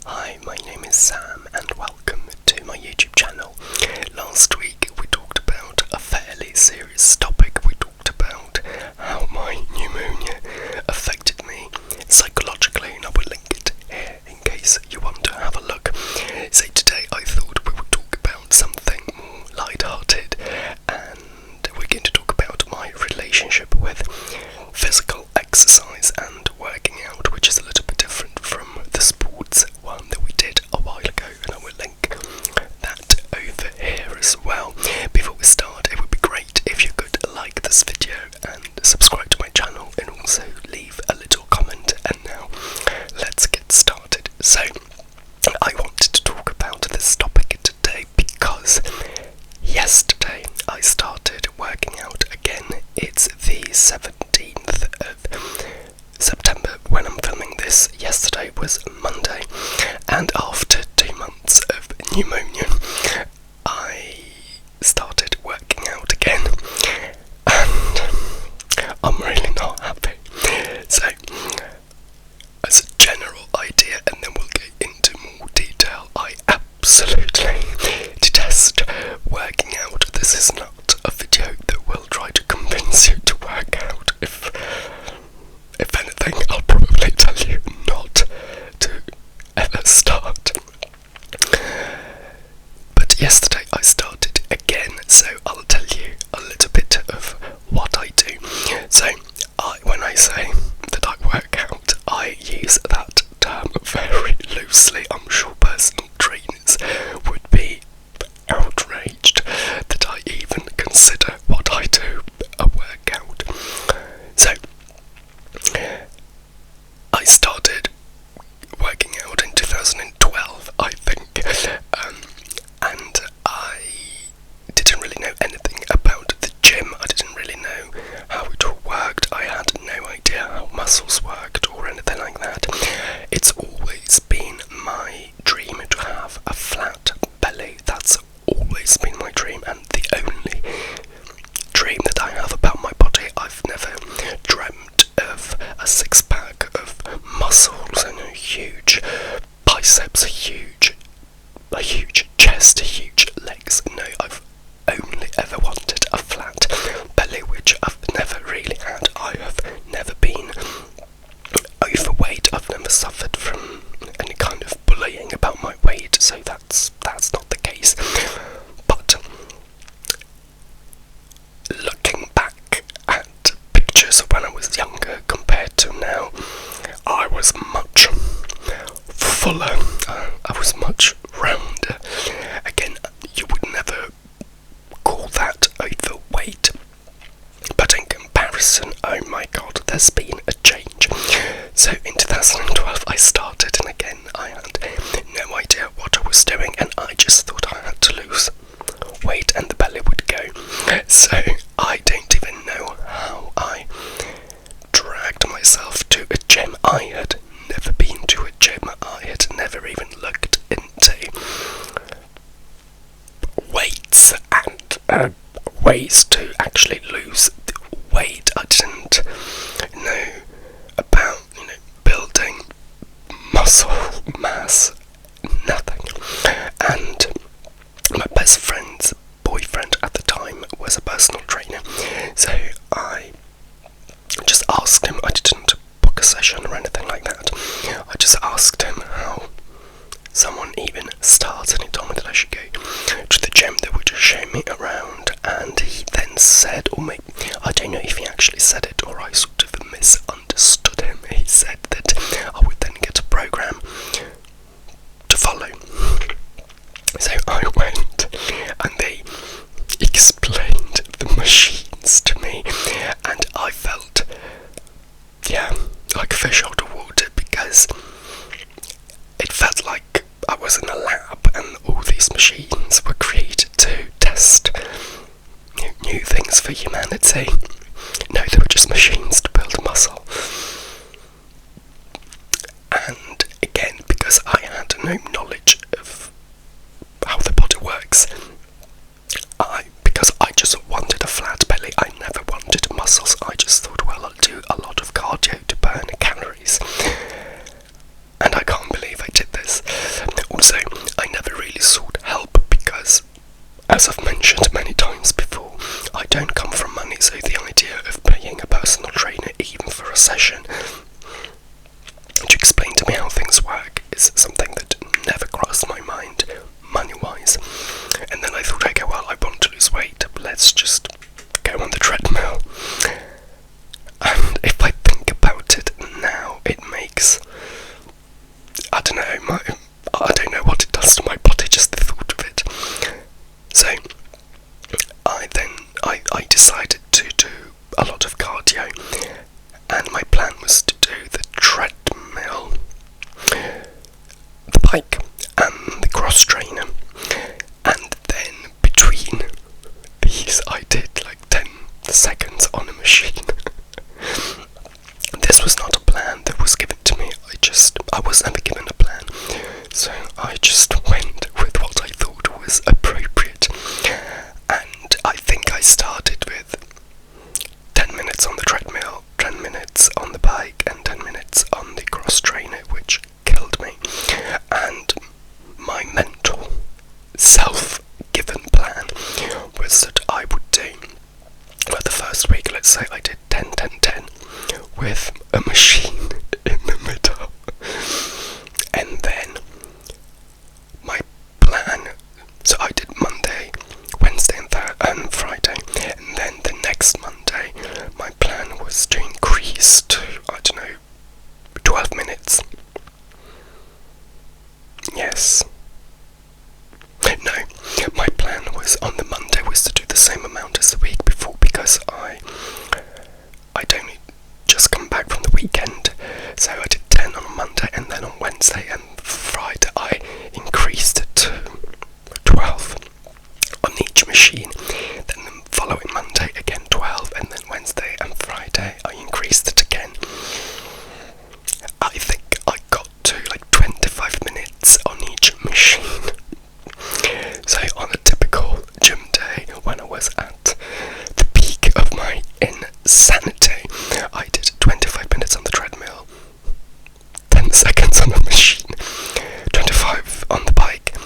Hi, my name is Sam and welcome to my YouTube channel. Last week we talked about a fairly serious topic. We talked about how my pneumonia affected me psychologically, and I will link it here in case you want to have a look. So today I thought we would talk about something more light-hearted, and we're going to talk about my relationship with physical exercise and working out, which is a little bit different from the sports one that we did a while ago, and I will link that over here as well. Before we start, it would be great if you could like this video and subscribe to my channel, and also leave a little comment. And now let's get started. So I wanted to talk about this topic today because yesterday I started working out again. It's the 17th of September when I'm filming this. Yesterday was Monday, and after 2 months of pneumonia I started working out again, and I'm really not happy. So as a general idea, and then we'll get into more detail, I absolutely detest working out. This is not a video that will try to convince you to work out. If anything, I'll probably tell you not to ever start. But yesterday I started again, so I'll tell you a little bit of what I do. So when I say that I work out, I use that term very loosely. I'm sure personal trainers would be outraged that I even consider what I do a workout. So I started working out in 2012, I think, and I didn't really know anything about the gym. I didn't really know how it all worked. I had no idea how muscles worked or anything like that. It's always been my dream to have a flat belly. That's always been my dream, and the only dream that I have about my body. I've never dreamt of a six-pack of muscles and a huge biceps, a huge chest, huge legs. No, I've only ever wanted a flat belly, which I've never really had. I have never been overweight. I've never suffered from any kind of bullying about my weight, so that's not the case. But looking back at pictures of when I was younger compared to now, I was much fuller. I was much rounder. Again, you would never call that overweight, but in comparison, oh my god, there's been a change. So in 2012 I started, and again I had no idea what I was doing, and I just thought I had to lose weight and the belly would go. So I don't even know how I dragged myself to a gym. I had never been to a gym. I had never even looked into weights and ways to actually lose weight. I didn't know about building muscle mass, nothing. And my best friend's boyfriend at the time was a personal trainer, so I just asked him. I didn't book a session or anything like that. I just asked him how someone even starts, and he told me that I should go to the gym. They would just show me around, and he then said, or maybe, I don't know if he actually said it or I sort of misunderstood him. He said that I would then get a program to follow. So I went, and they explained the machines to me, and I felt, like a fish out of water, because it felt like I was in a lab, and all these machines were created to test new things for humanity. No, they were just machines to build muscle. And again, because I had no knowledge of how the body works, because I just wanted a flat belly, I never wanted muscles. I just thought, well, I'll do a lot of cardio to burn calories. And I can't believe I did this. I don't know what it does to my body, just the thought of it. So I decided to do a lot of cardio, and my plan was to do the treadmill, the bike, and the cross trainer, and then between these I did like 10 seconds on a machine. This was not a plan that was given to me. I was never given a plan, so I just went with what I thought was appropriate, and I think I started with 10 minutes on the treadmill, 10 minutes on the bike, and 10 minutes on the cross trainer, which killed me. And my mental self-given plan was that I would do, well, the first week, let's say I did 10, 10, 10 with a machine in the middle, and then my plan, so I did Monday, Wednesday and Friday, and then the next Monday my plan was to increase to, I don't know, 12 minutes. Yes. No, my plan was on the Monday was to do the same amount as the week before, because I don't just come back from the weekend, so I did 10 on Monday, and then on Wednesday and Friday I increased it to 12 on each machine. Then the following Monday again 12, and then Wednesday and Friday I increased it again. I think I got to like 25 minutes on each machine. So on a typical gym day, when I was at the peak of my insanity, I did 25 minutes on the treadmill, 10 seconds on the machine, 25 on the bike,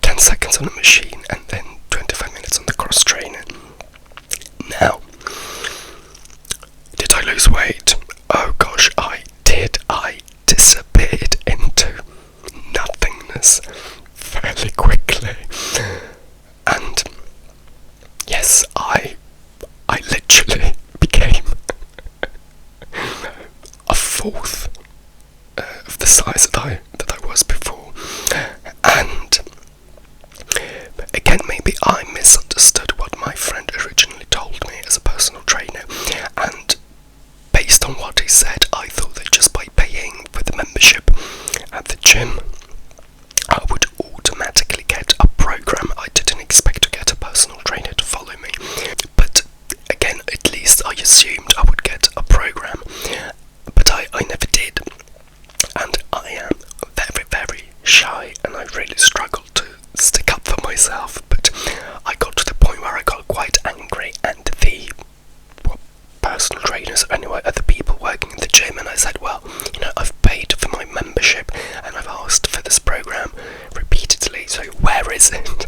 10 seconds on the machine, and then 25 minutes on the cross trainer. Now, did I lose weight? Oh gosh, I did. I disappeared into nothingness fairly quickly, and yes, I literally became a fourth of the size that I was before. And again, maybe I misunderstood what my friend originally told me as a personal trainer, and based on what he said, I thought that just by paying for the membership at the gym I would automatically get a program. I didn't expect to get a personal trainer to follow me, but again, at least I assumed I would get a program, but I never did, and I am very, very shy, and I really struggled to stick up for myself. But I got to the point where I got quite angry, and the personal trainers, anyway, are the people working in the gym, and I said, well, I've paid for my membership and I've asked for this program repeatedly, so where is it?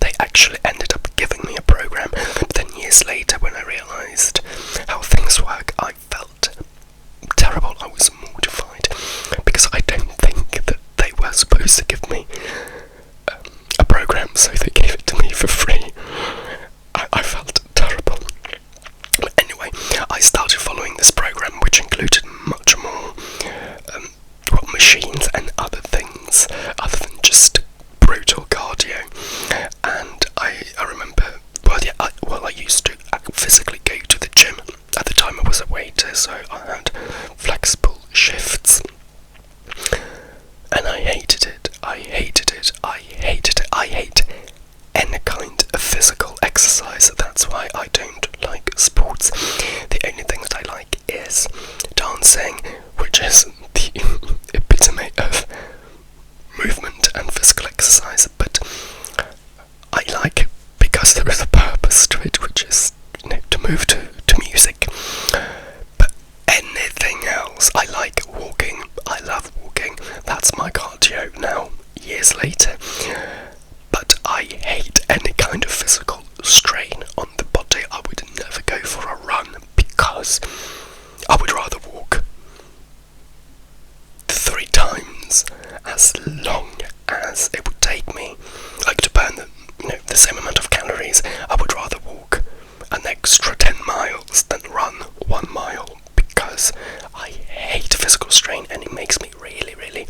They actually ended up giving me a program, but then years later, when I realised how things work, I felt terrible. I was mortified, because I don't think that they were supposed to give me a program, so they gave it to me for free. I felt terrible. But anyway, I started following this program, which included much more machines and other things, other than just brutal cardio. And I remember, I used to physically go to the gym. At the time I was a waiter, so I had flexible shifts, and I hated it. I hate any kind of physical exercise. That's why I don't like sports. The only thing that I like is dancing, which is the epitome of movement and physical exercise, but I like it because there is a purpose to it, which is to move to music. But anything else, I like walking. I love walking. That's my cardio now, years later. But I hate any kind of physical strain on the body. I would never go for a run, because I would rather walk 3 times as long as it would take me, like, to burn the same amount of calories. I would rather walk an extra 10 miles than run 1 mile, because I hate physical strain, and it makes me really, really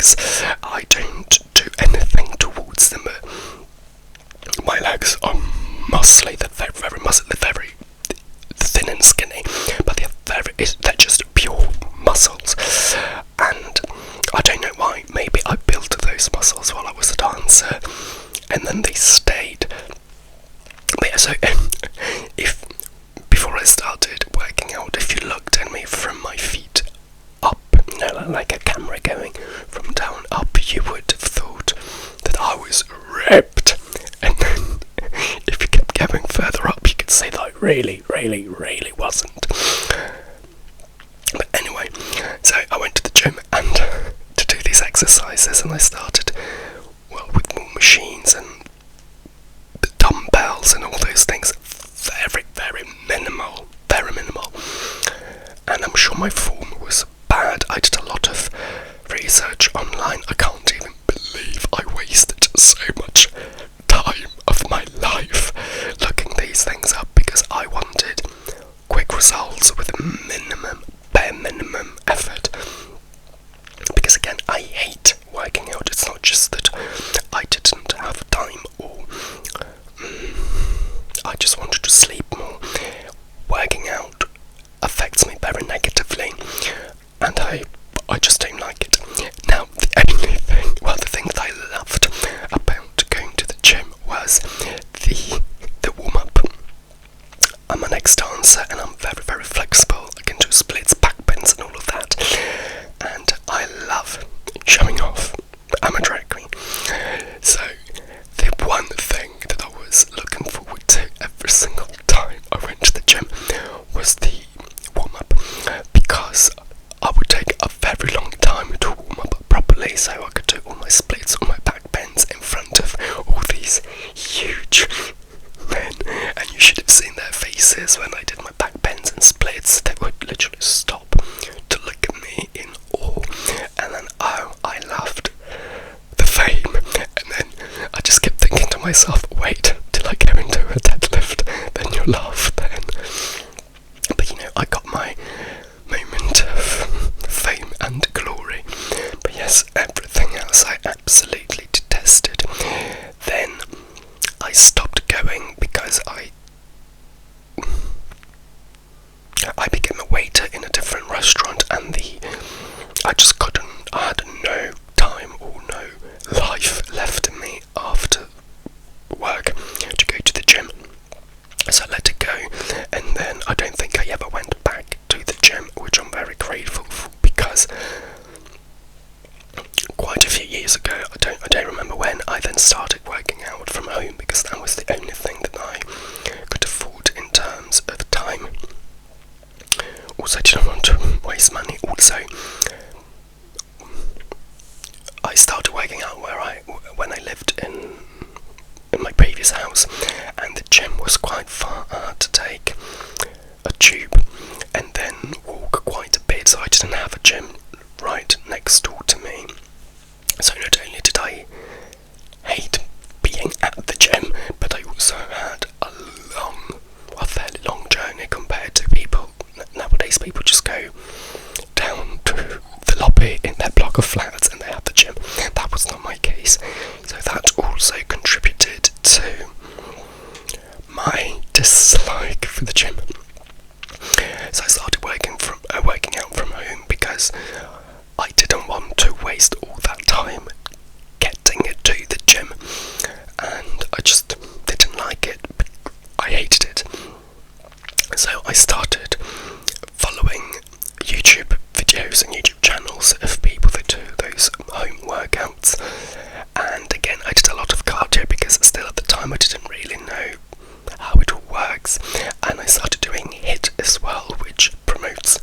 legs. I don't do anything towards them. My legs are muscly, they're very muscly, they're very thin and skinny, but they're just pure muscles. And I don't know why, maybe I built those muscles while I was a dancer, and then they stayed. But yeah, so if before I started working out, if you looked at me from my feet up, like a camera going from down up, you would have thought that I was ripped. And then if you kept going further up, you could see that I really wasn't. But anyway, so I went to the gym and to do these exercises, and I started, well, with more machines and dumbbells and all those things. Very minimal. And I'm sure my form was bad. I did a lot of research online. I can't even believe I wasted so much time of my life looking these things up, because I wanted quick results with bare minimum effort. Because again, I hate working out. It's not just that I didn't have time, or I just wanted to sleep more. Working out affects me very negatively, and I just don't like it. Now, the thing that I loved about going to the gym was the warm-up. I'm an ex-dancer, and I'm very flexible. I can do splits, back bends, and all of that. And I love showing off. I'm a drag queen. So, the one thing that I was looking forward to every single time I went to the gym was the warm-up, because I would take a very long time to warm up properly, so I could do all my splits, all my back bends in front of all these huge men. And you should have seen their faces when I did my back bends and splits. They would literally stop to look at me in awe. And then, I loved the fame. And then I just kept thinking to myself, wait till I go into a deadlift, then you'll laugh then. But I got my moment of fame and glory. But yes, everything else I absolutely detested. Then I stopped going because I became a waiter in a different restaurant, and I just couldn't. I had no time or no life left in me after work to go to the gym. So I let it go, and then I don't think I ever went back to the gym, which I'm very grateful for, because quite a few years ago, I don't remember when, I then started working out from home, because that was the only thing that I could afford in terms of time. Also, I didn't want to waste money. Also, I started working out when I lived in my previous house, and the gym was quite far. I had to take a tube and then walk quite a bit, so I didn't have a gym right next door to me. So not only did I hate being at the gym, but I also had a fairly long journey compared to people. Nowadays people just go down to the lobby in their block of flats and they have the gym. That was not my case, so that also contributed to my dislike for the gym. So I started working out from home, because I didn't want to waste all that time getting to the gym, and I just didn't like it. I hated it. So I started following YouTube videos and YouTube channels of people that do those home workouts, and again I did a lot of cardio, because still at the time I didn't really know how it all works, and I started doing HIIT as well, which promotes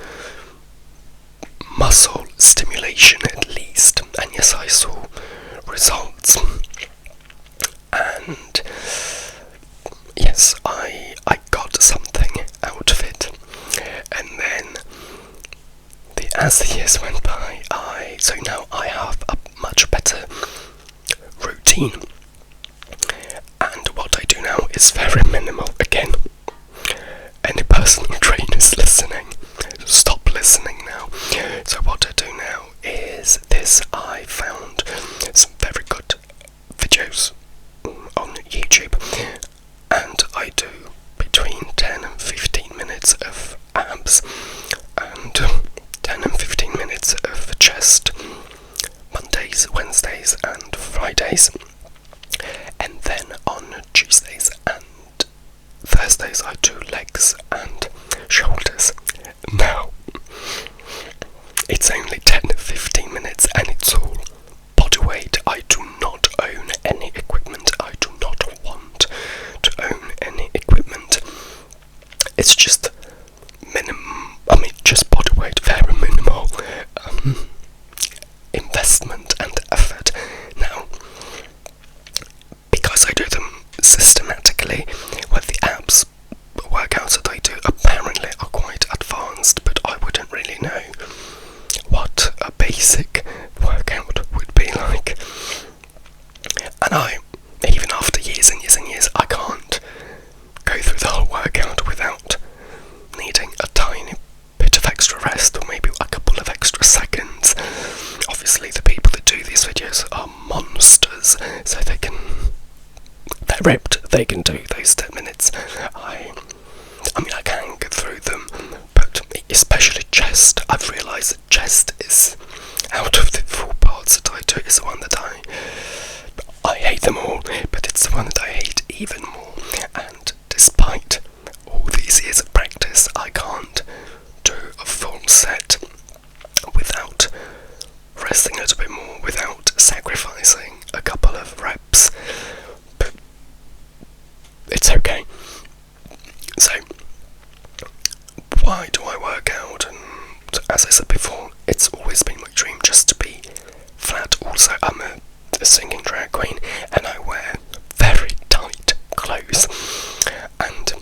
muscle stimulation at least, and yes, I saw results, and yes, I got something out of it. And then as the years went by, so now I have a much better routine, and what I do now is very minimal. Again, any personal trainers listening, stop listening now. So what I do now is this. I found Mondays and Fridays, and then on Tuesdays and Thursdays I do legs and shoulders. Now, it's only 10-15 minutes and it's all body weight. I do not own any equipment. I do not want to own any equipment. It's just just body weight, very minimal investment and effort. Now, because I do them systematically, well, the abs workouts that I do apparently are quite advanced, but I wouldn't really know what a basic workout would be like. And even after years and years and years, I can't go through the whole workout without needing a tiny bit of extra rest, or maybe a couple of extra seconds. Obviously the people that do these videos are monsters, so they're ripped, they can do those 10 minutes. I can get through them, but especially chest. I've realised that chest is, out of the 4 parts that I do, is the one that I hate them all, but it's the one that I hate even more. And despite all these years of practice, I can't do a full set without resting a little bit more, without sacrificing a couple of reps. But it's okay. So, why do I work out? And as I said before, it's always been my dream just to be flat. Also, I'm a singing drag queen and I wear very tight clothes, and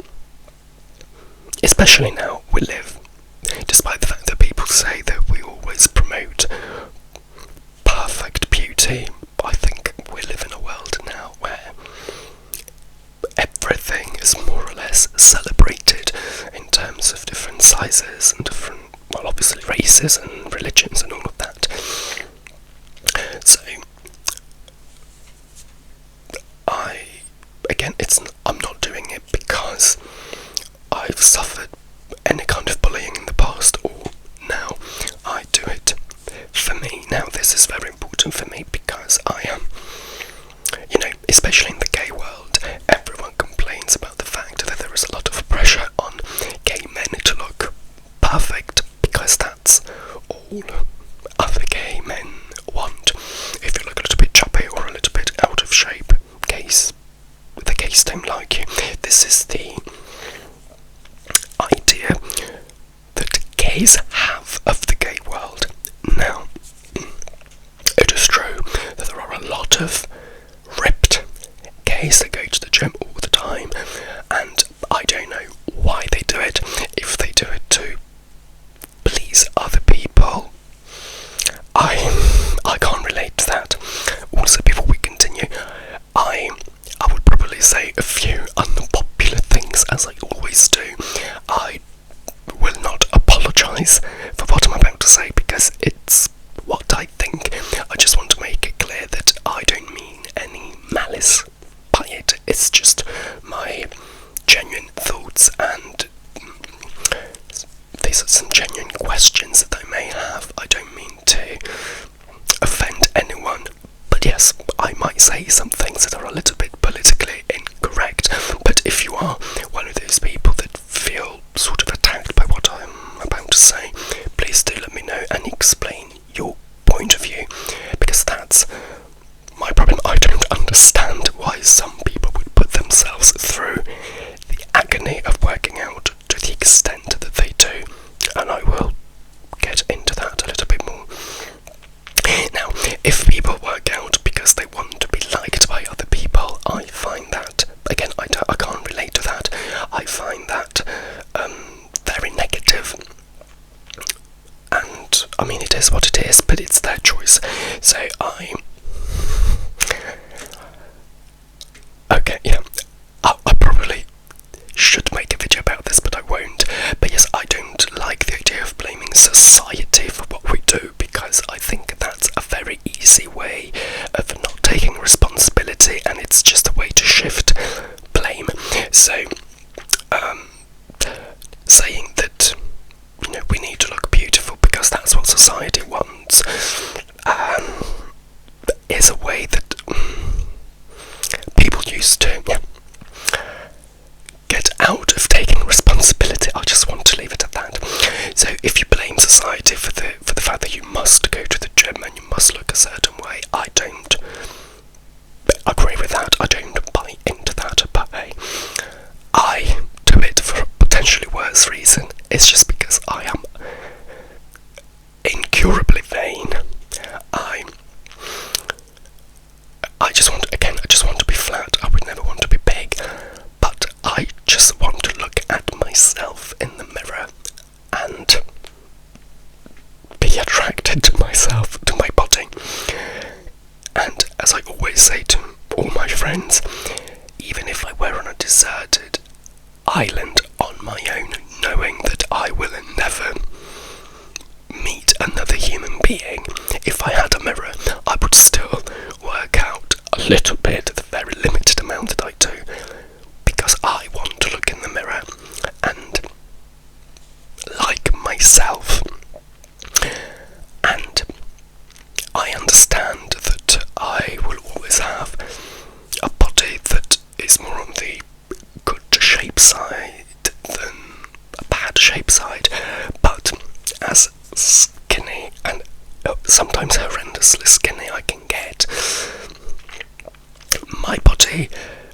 especially now we live, despite the fact that people say that we always promote perfect beauty, I think we live in a world now where everything is more or less celebrated in terms of different sizes and different, well, obviously races and religions and all of that. So I'm not doing it because I've suffered any kind of bullying in the past, or now I do it for me. Now, this is very important for me because I am, especially in the gay world, everyone complains about the fact that there is a lot of pressure on gay men to look perfect, because that's all other gay men want. If you look a little bit chubby or a little bit out of shape, the gays don't like you. This is the idea that gays have of the gay world. Now, it is true that there are a lot of ripped gays that go to the gym all the time, and I don't know why they do it. If they do it to please other people, I can't relate to that. Also, before we continue, I would probably say a few unpopular things, as I always do. I will not apologise for what I'm about to say because it's what I think. I just want to make it clear that I don't mean any malice by it. It's just my genuine thoughts, and these are some genuine questions that I may have. I don't mean to offend anyone, but yes, I might say some things that are a little bit politically incorrect. But if you are one of those people that feel sort of attacked by what I'm about to say, please do let me know and explain your point of view, because that's my problem. I don't understand why some people would put themselves through the agony of working out to the extent that they do, and I will get into that a little bit more. Now, if people work out because they want to be liked by other people, I find that, again, I can't relate to that. I find that very negative. And, it is what it is, but it's their choice. So okay, yeah, I probably should make a video about this, but I won't. But yes, I don't like the idea of blaming society for what we do, because I think that's a very easy way of not taking responsibility, and it's just a way to shift blame. So, saying that we need to look beautiful because that's what society wants is a way that people used to get out of taking responsibility. I just want to leave it at that. So if you blame society for the fact that you must go to the gym and you must look a certain way, I don't agree with that. I don't buy into that, but I do it for a potentially worse reason. It's just because I am incurably vain. I just want to be flat. I would never want to be big, but I just want to look at myself in the mirror and be attracted to myself, to my body. And as I always say to all my friends, even if I were on a deserted island on my own, knowing that I will never meet another human being, if I had a mirror, I would still work out a little bit, the very limited amount that I do, because I want to look in the mirror and like myself. And I understand that I will always have a body that is more on the good shape side than a bad shape side, but as skinny and sometimes horrendously skinny I can get, my body,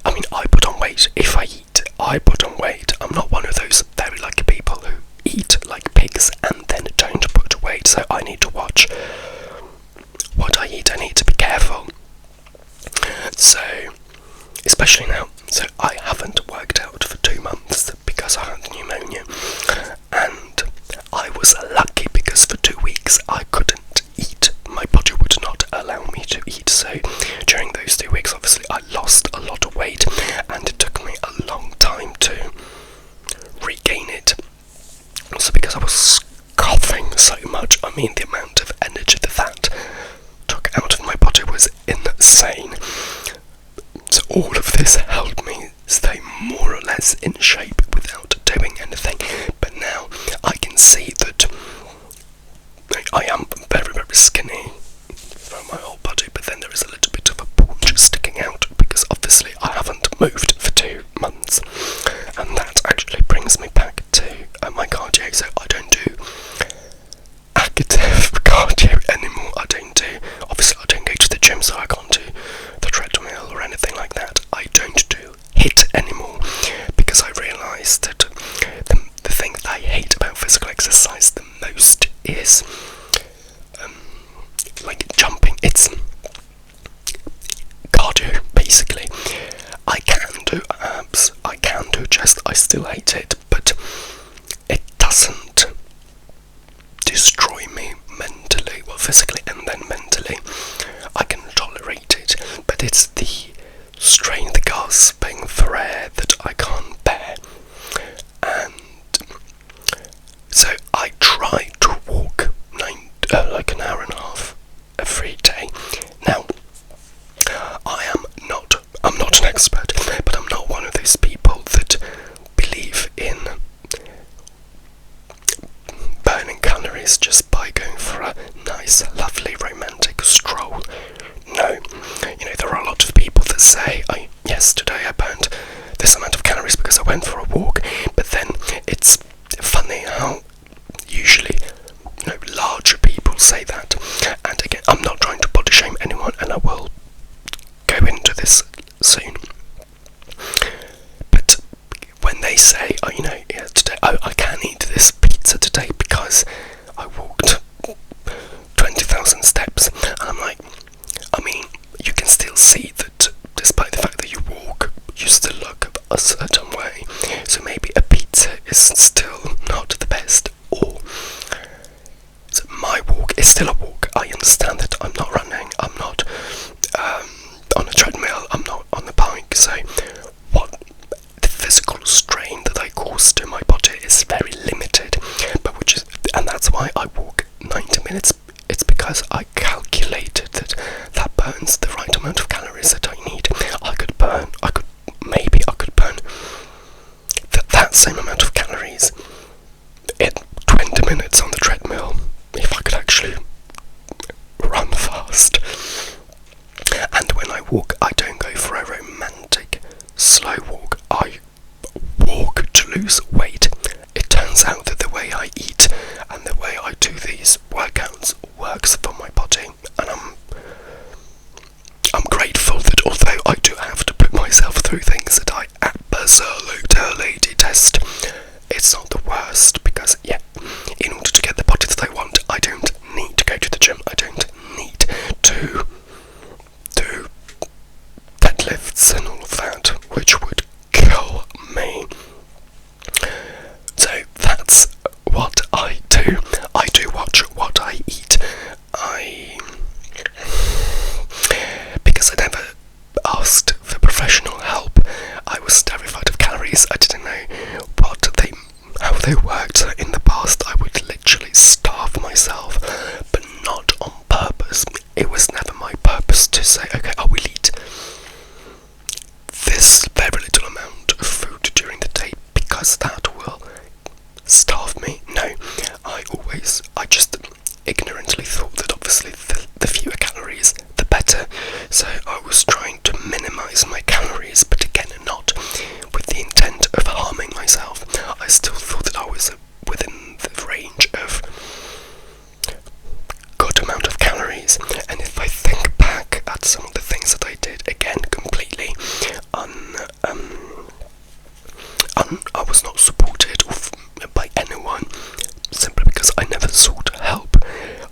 I mean, I put on weight. If I eat, I put on weight. I'm not one of those very lucky people who eat like pigs and then don't put weight, so I need to watch what I eat. I need to be careful. So, especially now, so I haven't worked out for 2 months because I had pneumonia, and I was lucky because for 2 weeks I couldn't eat. My body would not allow me to eat, so during those 2 weeks obviously I lost a lot of weight, and it took me a long time to regain it. Also because I was coughing so much. I mean, the amount of energy that took out of my body was insane. So all of this helped me stay more or less in shape without doing anything. But now I can see that I am very, very skinny from my whole body, but then there is a little bit of a paunch sticking out because obviously I haven't moved for 2 months. And that actually brings me back to my cardio. So I don't do active cardio anymore. Obviously I don't go to the gym, so I can't do the treadmill or anything like that. I don't do HIIT anymore because I realised that the thing that I hate about physical exercise the most is like jumping. It's cardio, basically. I can do abs, I can do chest, I still hate it, but it doesn't destroy me mentally, well, physically and then mentally. I can tolerate it, but it's the strain, the gasping for air that I can't bear. And so I try to walk like an hour and a half every day. Now, I'm not an expert, but I'm not one of those people that believe in burning calories just by going for a nice, lovely, romantic stroll. No, there are a lot of people that say, yesterday I burned this amount of calories because I went for a walk, but then it's funny how usually larger people say that. And again, I'm not trying to body shame anyone, and I will go into this soon. But when they say, today I can eat this pizza today because I walked 20,000 steps, and I'm like, I mean, you can still see that despite the fact that you walk, you still look a certain way. So maybe a pizza is still not the best, or so my walk is still a walk. I understand that I'm not running, I'm not on a treadmill, I'm not on the bike, so what the physical strain that I cause to my body is very limited, and that's why I walk 90 minutes. It's because I calculated that burns the right amount of calories that I need. I could burn that same amount of calories in 20 minutes on the treadmill if I could actually run fast. which would kill me. So that's what I do. I do watch what I eat. Because I never asked for professional help, I was terrified of calories. I didn't know how they worked. In the past, I would literally starve myself, but not on purpose. It was never my purpose to say, okay, I will eat this very little amount of food during the day because that will starve me. No, I just ignorantly thought that obviously the fewer calories, the better. So I was trying to minimize my calories, but again, not with the intent of harming myself. I still thought that I was within the range of good amount of calories. And if I think back at some of the things that I did, again, completely I was not supported by anyone, simply because I never sought help.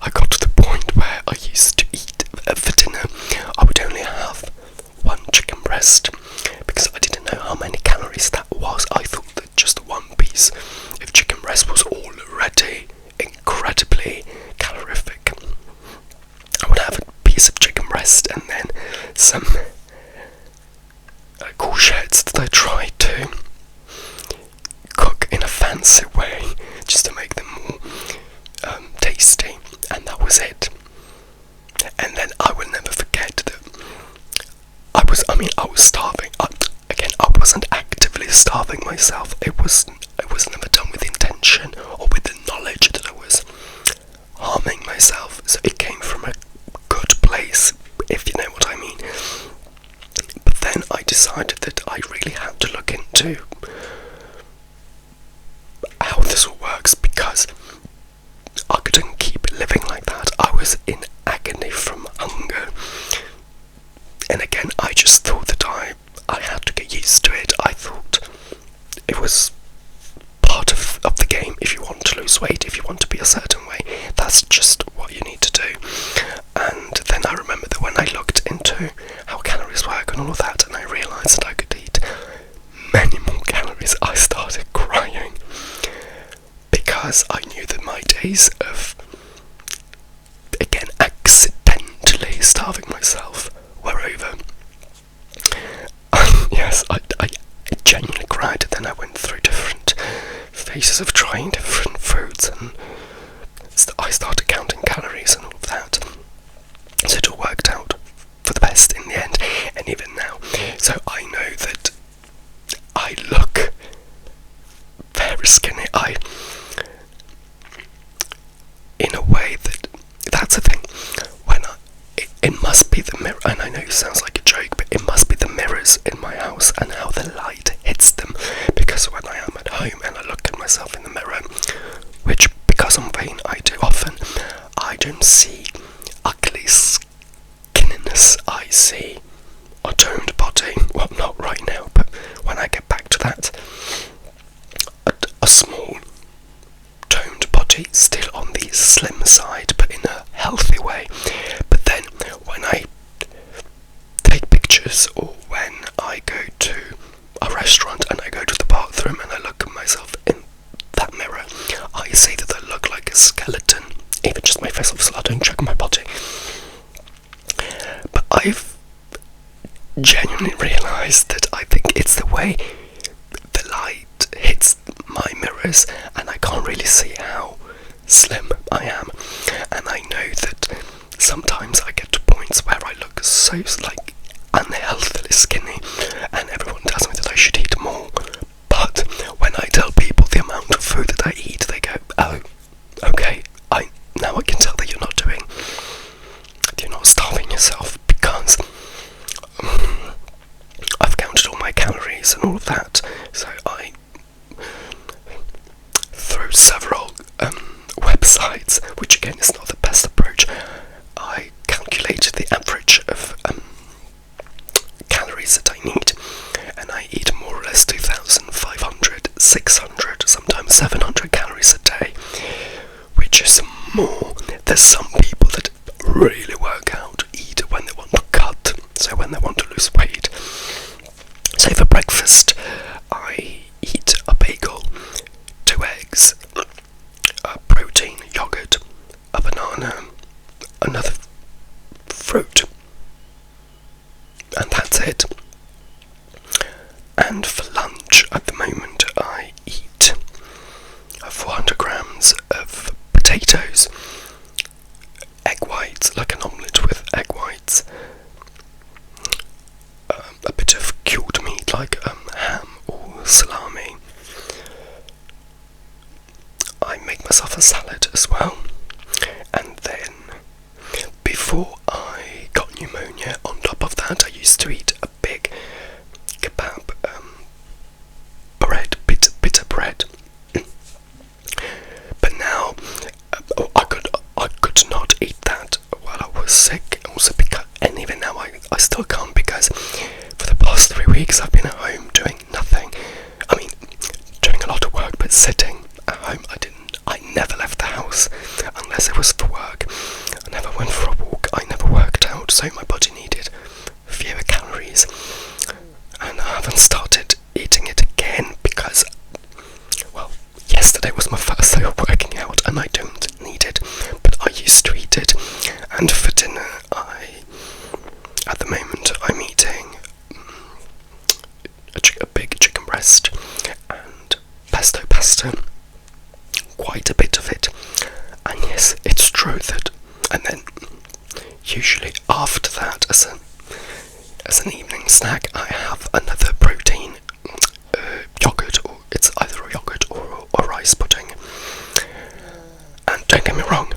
I got to the point where I used to eat for dinner. I would only have one chicken breast because I didn't know how many calories that was. I thought that just one piece of chicken breast was already incredibly calorific. I would have a piece of chicken breast and then some courgettes that I tried to cook in a fancy way just to make them more tasty, and that was it. And then I will never forget that I was starving. I wasn't actively starving myself. It was never done with intention or with the knowledge that I was harming myself. So it came from a good place, if you know what I mean. But then I decided that I really had to look into how this all works, because I couldn't keep living like that. I was in agony from hunger. And again, I just thought that I had to get used to it. I thought it was part of the game. If you want to lose weight, if you want to be a certain way, that's just what you need to do. And then I remember that when I looked into how calories work and all of that, and I realised that I could eat many more calories, I started crying. Because I knew that my days of, again, accidentally starving myself were over. Yes, I genuinely cried, and then I went through different phases of trying different foods, and I started counting calories and all of that. So it all worked out for the best in the end, and even now. So I know that I look very skinny. In a way that's a thing. It must be the mirror, and I know it sounds like a joke, but it must be the mirrors in my house and how the light hits them. Because when I am at home and I look at myself in the mirror, which because I'm vain I do often, I don't see ugly skinniness. I see a toned body. Well, not right now, but when I get back to that, a small toned body, still on the slim side, but in a healthy way. But then when I take pictures, or when I go to a restaurant and I go to the bathroom and I look at myself in that mirror, I see that I look like a skeleton. Even just my face, obviously I don't check my body. But I've genuinely realised that I think it's the way the light hits my mirrors, and I can't really see how slim I am. And I know that sometimes I get to points where I look so unhealthily skinny, and everyone tells me that I should eat more. But when I tell people the amount of food that I eat, they go, "Oh, okay, now I can tell that you're not starving yourself," because I've counted all my calories and all of that. So I, through several websites, which again is not the best approach, I calculated the average of calories that I need, and I eat more or less 2,500, 600, sometimes 700 calories a day, which is more. There's some people that really work out, eat when they want to cut, so when they want to lose weight. So for another fruit, and that's it. And for lunch at the moment I eat 400 grams of potatoes, egg whites, like an omelette with egg whites, a bit of cured meat like ham or salami. I make myself a salad as well, and then before I got pneumonia, on top of that I used to eat a big kebab bread, bitter bread. But now I could not eat that while I was sick. Also because, and even now I still can't, because for the past 3 weeks I've been at home doing nothing. I mean, doing a lot of work, but sitting at home. I never left the house unless it was for work. I never went for a walk. I never worked out, so my body needed fewer calories. And I haven't started eating it again because, well, yesterday was my first day of working out and I don't need it, but I used to eat it. And for dinner, at the moment, I'm eating a big chicken breast and pesto pasta, quite a bit of it. And yes, it's true that, and then usually after that, as an evening snack, I have another protein yogurt, or it's either a yogurt or rice pudding. And don't get me wrong,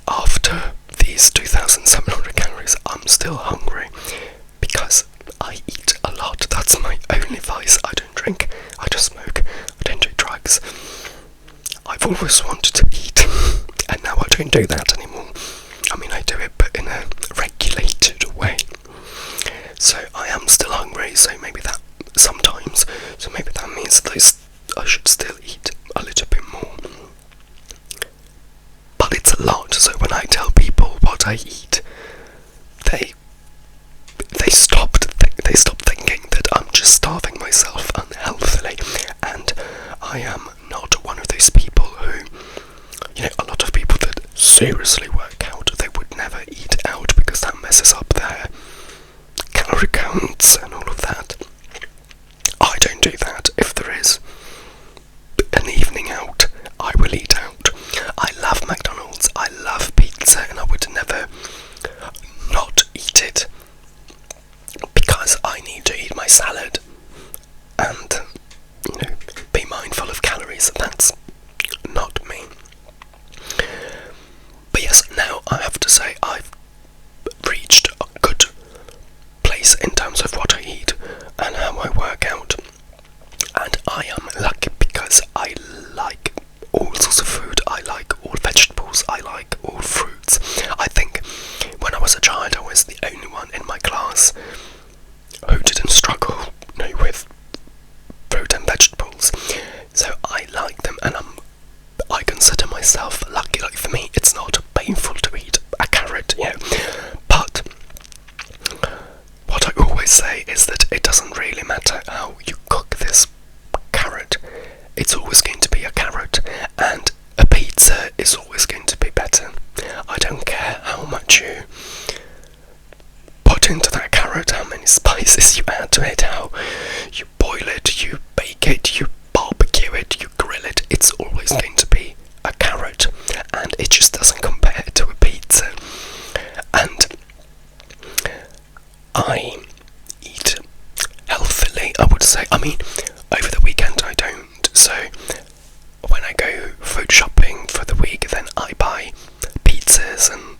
after these 2,700 calories, I'm still hungry because I eat a lot. That's my only vice. I don't drink, I just smoke, I don't do drugs. I've always wanted to eat, and now I don't do that anymore. I mean, I do it, but in a regulated way. So I am still hungry, so maybe that means that I should still eat a little bit more. But it's a lot, so when I tell people what I eat, they stop thinking that I'm just starving myself unhealthily, and I am not one of those people who, a lot of people that seriously work out, they would never eat out because that messes up their calorie counts and all of that. I don't do that. If there is an evening out, I will eat out. I love McDonald's, I love pizza, and I would never not eat it because I need to eat my salad and, be mindful of calories. That's not me. But yes, now I have to say I've reached a good place in terms of what I eat and how I work out, and I am lucky because I like all sorts of food. I like all vegetables, I like all fruits. I think when I was a child I was the only one in my class who didn't struggle with fruit and vegetables, so I like them, and I consider myself lucky. Like, for me it's not painful to eat a carrot, but what I always say is that it doesn't really matter how you cook this carrot, it's always going to be a carrot, and a pizza is always going to be better. I don't care how much you put into that carrot, how many spices you add to it, how you boil it, you bake it, you barbecue it, you grill it, it's always going to be a carrot, and it just doesn't compare to a pizza. And I eat healthily, I would say. I mean, over the weekend I don't, so when I go food shopping for the week, then I buy pizzas and,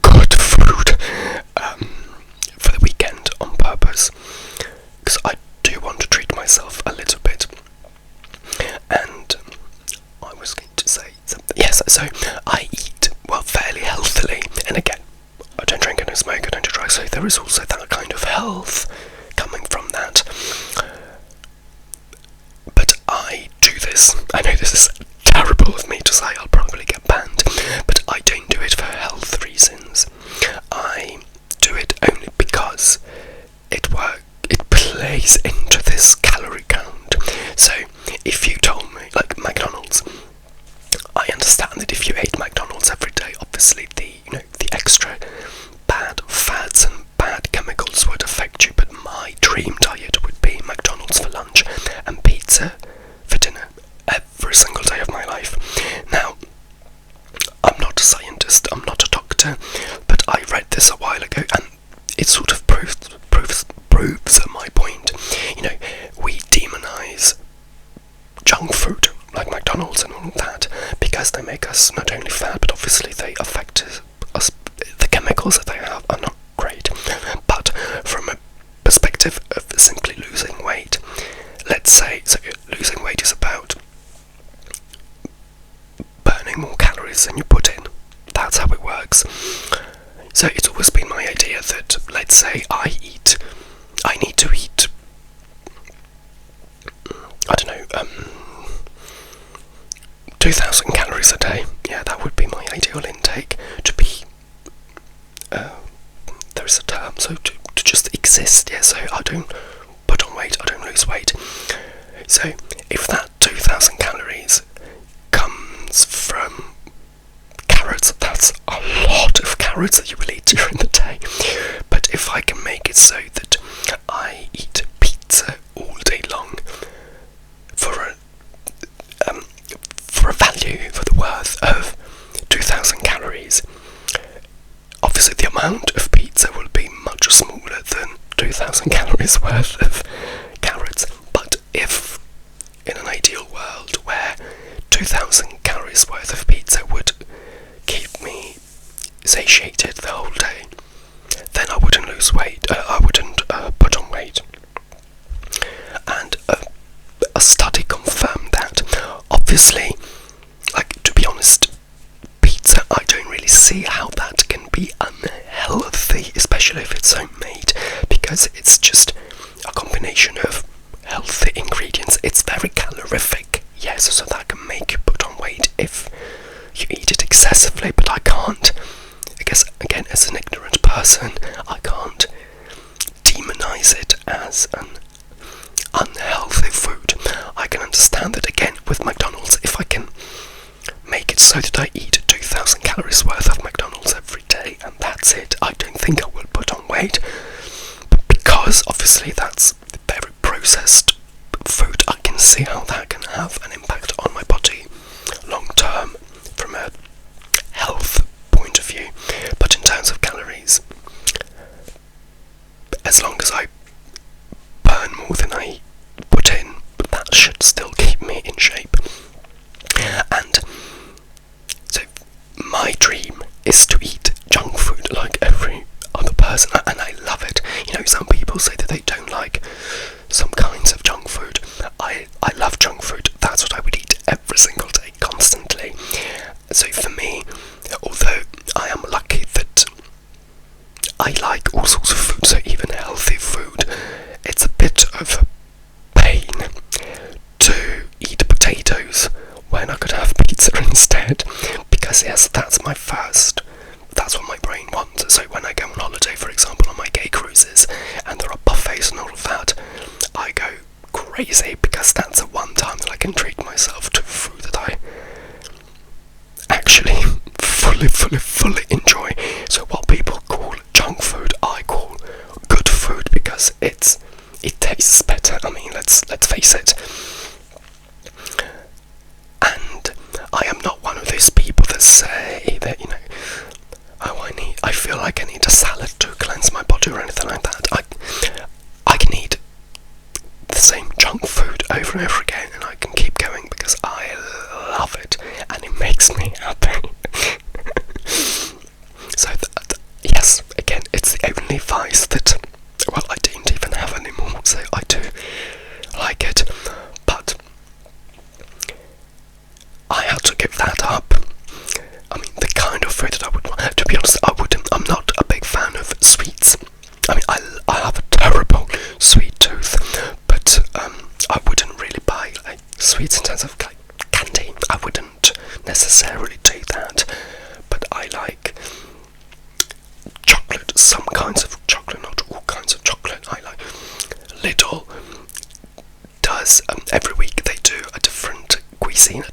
good food for the weekend on purpose, because I do want to treat myself a little bit. And I was going to say something. Yes, so I eat, fairly healthily, and again, I don't drink, I don't smoke, I don't do drugs, so there is also that kind of health coming from that. But I do this, I know this is terrible of me to say, I'll probably get banned, but I don't do it for health reasons. I do it only because it plays into this calorie count. So if you told me, like McDonald's, I understand that if you ate McDonald's every day, obviously the pizza, but I read this a while ago, and it sort of proves my point. You know, we demonise junk food like McDonald's and all of that because they make us not only fat, but obviously they affect us. The chemicals that they have are not great. But from a perspective of simply losing weight, let's say, so losing weight is about burning more calories than you put in. That's how it works. So it's always been my idea that, let's say I need to eat, I don't know, 2,000 calories a day. Yeah, that would be my ideal intake, to be, there is a term, so to just exist, yeah, so I don't put on weight, I don't lose weight. So if that 2,000 calories comes from carrots, that's a lot of carrots that you will eat during the day. But if I can make it so that I eat pizza all day long for a value, for the worth of 2,000 calories, obviously the amount of pizza will be much smaller than 2,000 calories worth of carrots. But if in an ideal world where 2,000 calories worth of pizza would keep me satiated the whole day, then I wouldn't lose weight, I wouldn't put on weight. And a study confirmed that. Obviously, like, to be honest, pizza, I don't really see how that can be unhealthy, especially if it's homemade, because it's just a combination of healthy ingredients. It's very calorific, yes, so that can make you put on weight if you eat it excessively, but I can't, I guess, again, as an ignorant person, I can't demonise it as an unhealthy food. I can understand that, again, with McDonald's, if I can make it so that I eat 2,000 calories worth of McDonald's every day, and that's it, I don't think I will put on weight, but because, obviously, that's very processed food, I can see how that can have an impact on my body long term from a health point of view. But in terms of calories, as long as I burn more than I put in, that should still keep me in shape. And so my dream is to eat junk food like every other person, and I love it. You know, some people say that they don't like some kinds of junk food. I love junk food. That's what I would eat every single day, constantly. So for me, although I am lucky that I like all sorts of food, so even healthy food, it's a bit of a pain to eat potatoes when I could have pizza instead, because yes, that's what my brain wants. So when I go on holiday, for example, on my gay cruises, and there are buffets and all of that, I go crazy, because that's the one time that I can treat myself to food that I actually fully enjoy. So what people call junk food, I call good food, because it tastes better. I mean, let's face it. And I am not one of those people that say that, you know, oh, I feel like I need a salad to cleanse my body or anything like that. I can eat the same junk food over and over again, and I can keep going because I love it and it makes me happy. So yes, again, it's the only vice that, well, I don't even have anymore, so I do like it, but I had to give that up. I mean, the kind of food that I would want, to be honest, I'm not a big fan of sweets. I mean, I have a terrible sweet tooth, but I wouldn't really buy like sweets in terms of like candy. I wouldn't necessarily do that, but I like chocolate, some kinds of chocolate, not all kinds of chocolate. I like Lidl does every week they do a different cuisine,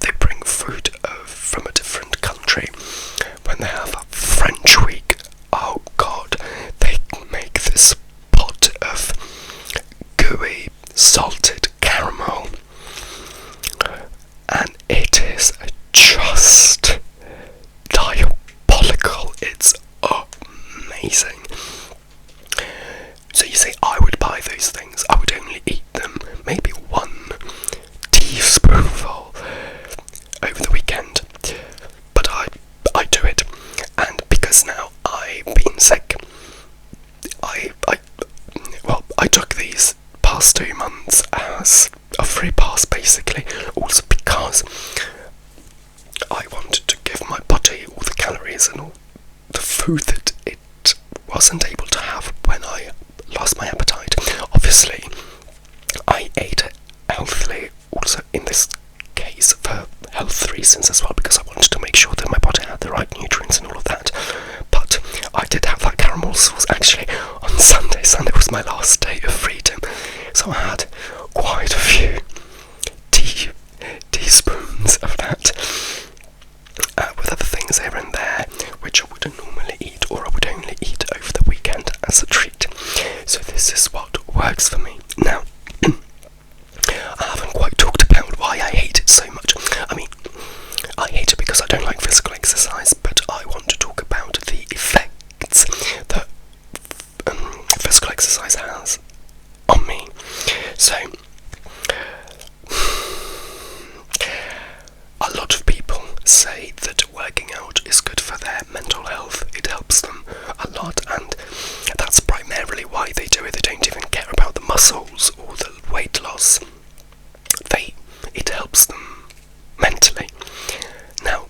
they bring food from a different country. When they have a French week, oh god, they make this pot of gooey salted caramel, and it is just diabolical. amazing. So you say I would buy those things, I would only eat them maybe 1 teaspoonful over the weekend, but I do it. And because now I've been sick, I took these past 2 months as a free pass, basically. Also because I wanted to give my body all the calories and all the food that it wasn't able to have when I lost my appetite. Obviously, I ate healthily also in this case for health reasons as well, because I wanted to make sure that my body had the right nutrients and all of that. But I did have that caramel sauce actually on Sunday. Sunday was my last day of freedom, so I had quite a few teaspoons of that, with other things here and there, which I wouldn't normally eat, or I would only eat over the weekend as a treat. So this is what works for me. Now, I haven't quite talked about why I hate it so much. I mean, I hate it because I don't like physical exercise, but I want to talk about the effects that physical exercise has on me. So, a lot of people say that working out is good for their mental health. It helps them a lot, and that's primarily why they do it. They don't even care about the muscles or the weight loss. It helps them mentally. Now,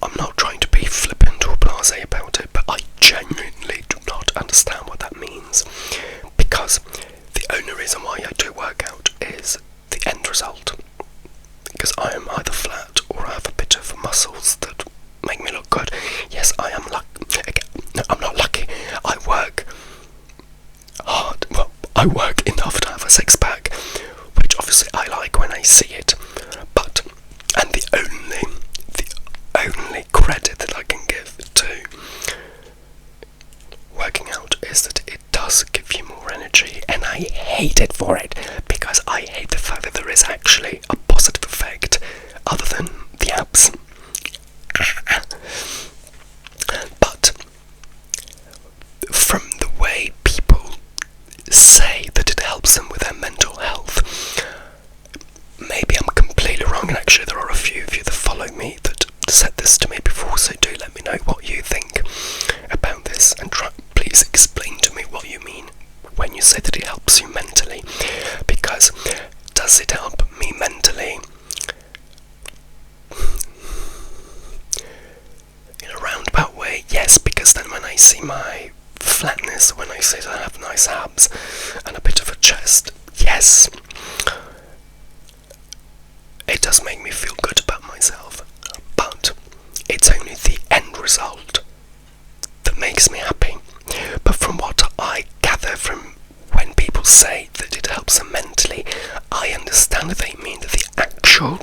I'm not trying to be flippant or blasé about it, but I genuinely do not understand what that means, because the only reason why I do work out is the end result. Because I am either flat or I have a bit of muscles that make me look good. Yes, I am lucky. No, I'm not lucky. I work hard. Well, I work enough to have a six-pack, which obviously I like when I see it. And the only credit that I can give to working out is that it does give you more energy, and I hate it for it, because I hate the fact that there is actually a positive effect other than the abs. But from the way people say that it helps them with their mental health, maybe I'm completely wrong, and actually there are a few of you that follow me that said this to me before, so do let me know what you think about this, and please explain to me what you mean when you say that it helps you mentally. Because does it help me mentally in a roundabout way? Yes, because then when I see my flatness, when I say that I have nice abs and a bit of a chest, yes, it does make me feel good about myself, but it's only the end result that makes me happy. But from what I gather from when people say that it helps them mentally, I understand that they mean that the actual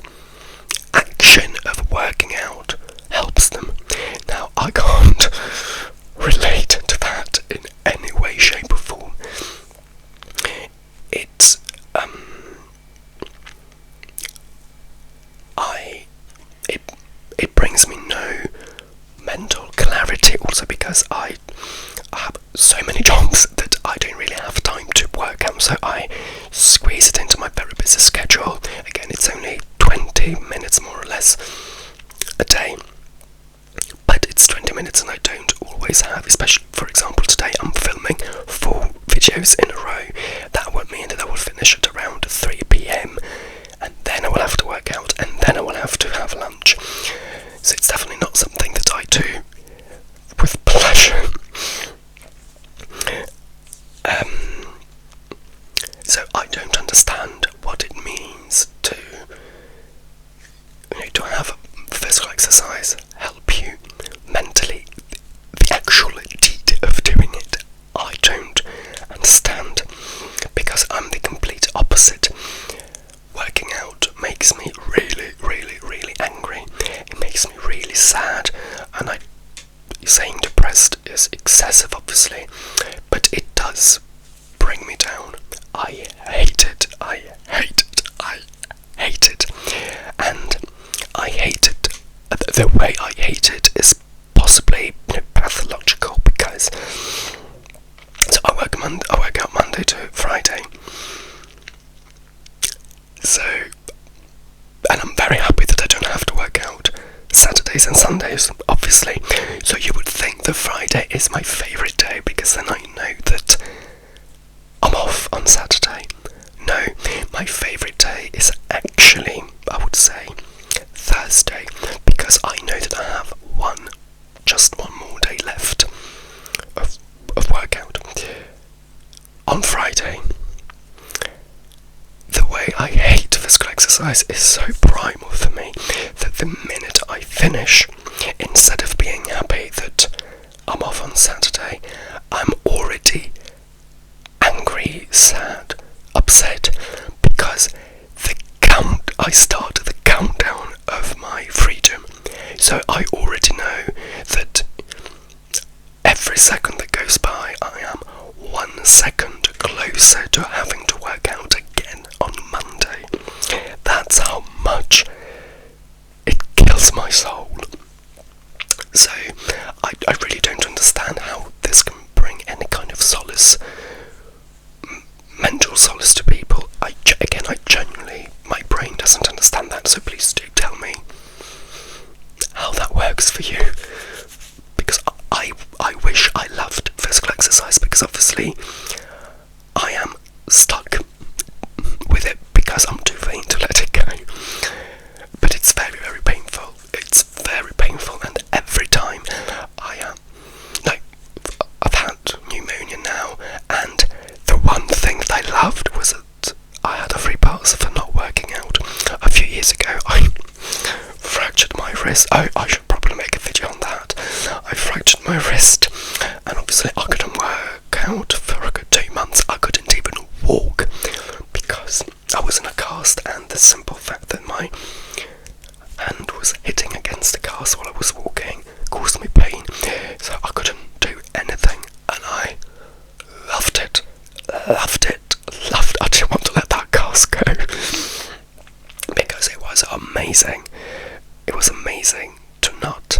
action of working out helps them. Now, I can't relate to that in any way, shape or form. It brings me no mental clarity, also because I have so many jobs that I don't really have time to work out, so I squeeze it into my very busy schedule. Again, it's only 20 minutes more or less a day, but it's 20 minutes and I don't always have, especially for example today I'm filming 4 videos in a row. That would mean that I will finish at around 3 PM, and then I will have to work out, and then I will have to have lunch. So it's definitely not something that I do with pleasure. So I don't understand what it means to have physical exercise help you mentally. The actual deed of doing it, I don't understand, because I'm the complete opposite. Working out makes me really, really, really angry. It makes me really sad, and saying depressed is excessive, obviously, but it does bring me down. I hate it. I hate it. I hate it. And I hate it. The way I hate it is possibly pathological, because exercise. So I work out Monday to Friday. So, and I'm very happy that I don't have to work out Saturdays and Sundays, obviously. So you would think that Friday is my favourite day, because then I know that I'm off on Saturday. No, my favourite day is actually, I would say, Thursday, because I know that I have just one more day left of workout. On Friday, the way I hate physical exercise is so primal for me that the minute I finish, instead of being happy that I'm off on Saturday, I'm already angry, sad, upset, because I started the countdown of my freedom. So I already know that every second that goes by, I am 1 second closer to having to work out again on Monday. That's how much it kills my soul. So I really don't understand how this can bring any kind of solace, mental solace to people. I genuinely, my brain doesn't understand that, so please do tell me how that works for you, because I wish I loved physical exercise, because obviously I am stuck with it because I'm too vain to let it go. But it's very, very painful. It's very painful, and every time I've had pneumonia now, and the one thing that I loved was that I had a free pass for not working out. A few years ago, I fractured my wrist. I should probably make a video on that. I fractured my wrist, and obviously I couldn't work out for a good 2 months. I couldn't even walk because I was in a cast, and the simple fact that my hand was hitting against the cast while I was walking caused me pain. So I couldn't do anything, and I loved it. I didn't want to let that cast go because it was amazing. It was amazing to not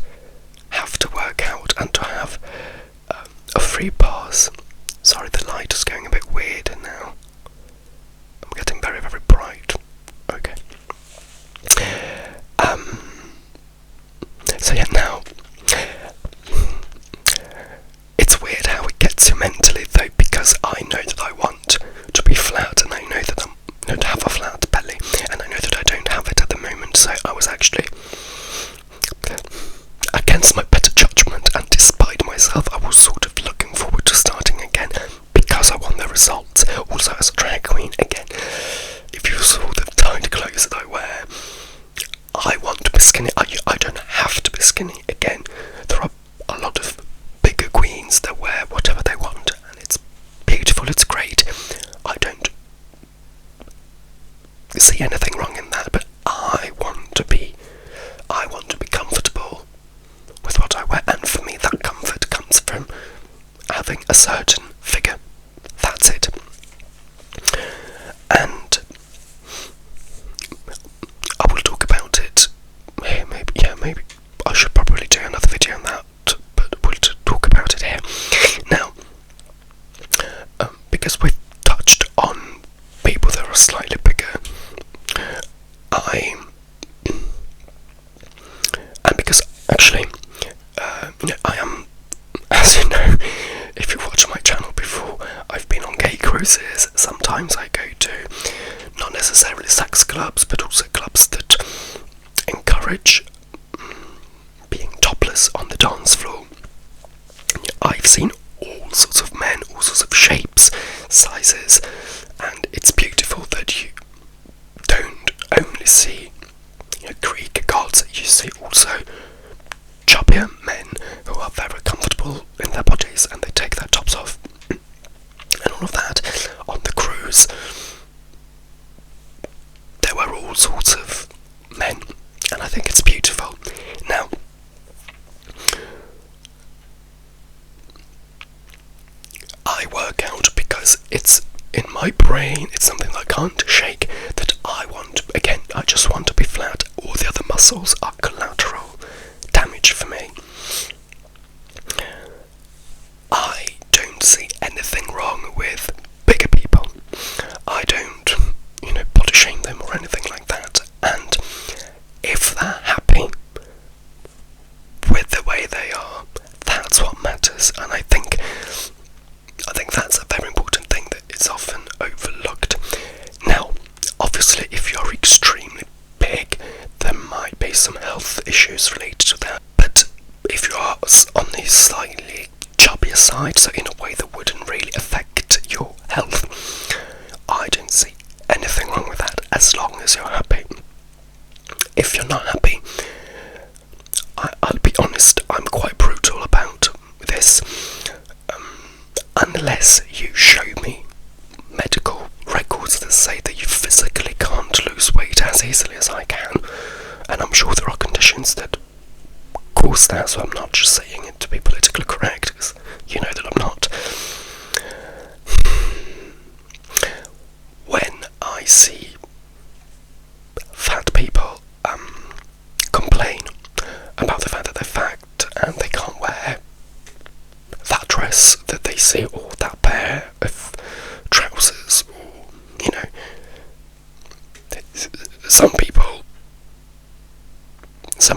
have to work out and to have a free pass. Sorry, the light is going a bit weird now. I'm getting very, very bright. Okay. So yeah, now it's weird how it gets you mentally though, because I know that I want to be flat, and I know that to have a flat belly, and I know that I don't have it at the moment. So I was actually, against my better judgment and despite myself, I was sort of looking forward to starting again because I want the results. Also, as a drag queen, again, if you saw the tight clothes that I wear, I want to be skinny. I don't have to be skinny. Again, there are a lot of bigger queens that wear whatever they want, and it's beautiful, it's great. I don't see anything wrong in that, but I want to be comfortable with what I wear, and for me that comfort comes from having a certain figure. That's it. And I will talk about it here, maybe I should probably do another video on that, but we'll talk about it here. Now, because we've touched on people that are slightly bigger, and because actually, I am, as you know, if you watch my channel before, I've been on gay cruises. Sometimes I go to not necessarily sex clubs, but also clubs that encourage being topless on the dance floor. I've seen all sorts of men, all sorts of shapes, sizes, and it's beautiful that you don't only see Greek gods, you see also chubbier men who are very comfortable in their bodies and they take their tops off and all of that. On the cruise, there were all sorts of men, and I think it's beautiful. Now, I work out because it's in my brain, it's something that I can't shake, that I just want to be flat. All the other muscles are collateral damage for me. matters, and I think that's a very important thing that is often overlooked. Now, obviously, if you're extremely big, there might be some health issues related to that, but if you are on the slightly chubbier side, so in a way that wouldn't really affect your health, I don't see anything wrong with that, as long as you're happy. If you're not happy, I'll be honest, I'm quite brutal about this. Unless you show me medical records that say that you physically can't lose weight as easily as I can, and I'm sure there are conditions that cause that, so I'm not just saying it to be politically correct, because you know that I'm not. When I see fat people complain about the fact that they're fat and they can't wear that dress that they see, or that pair of trousers, or, you know, some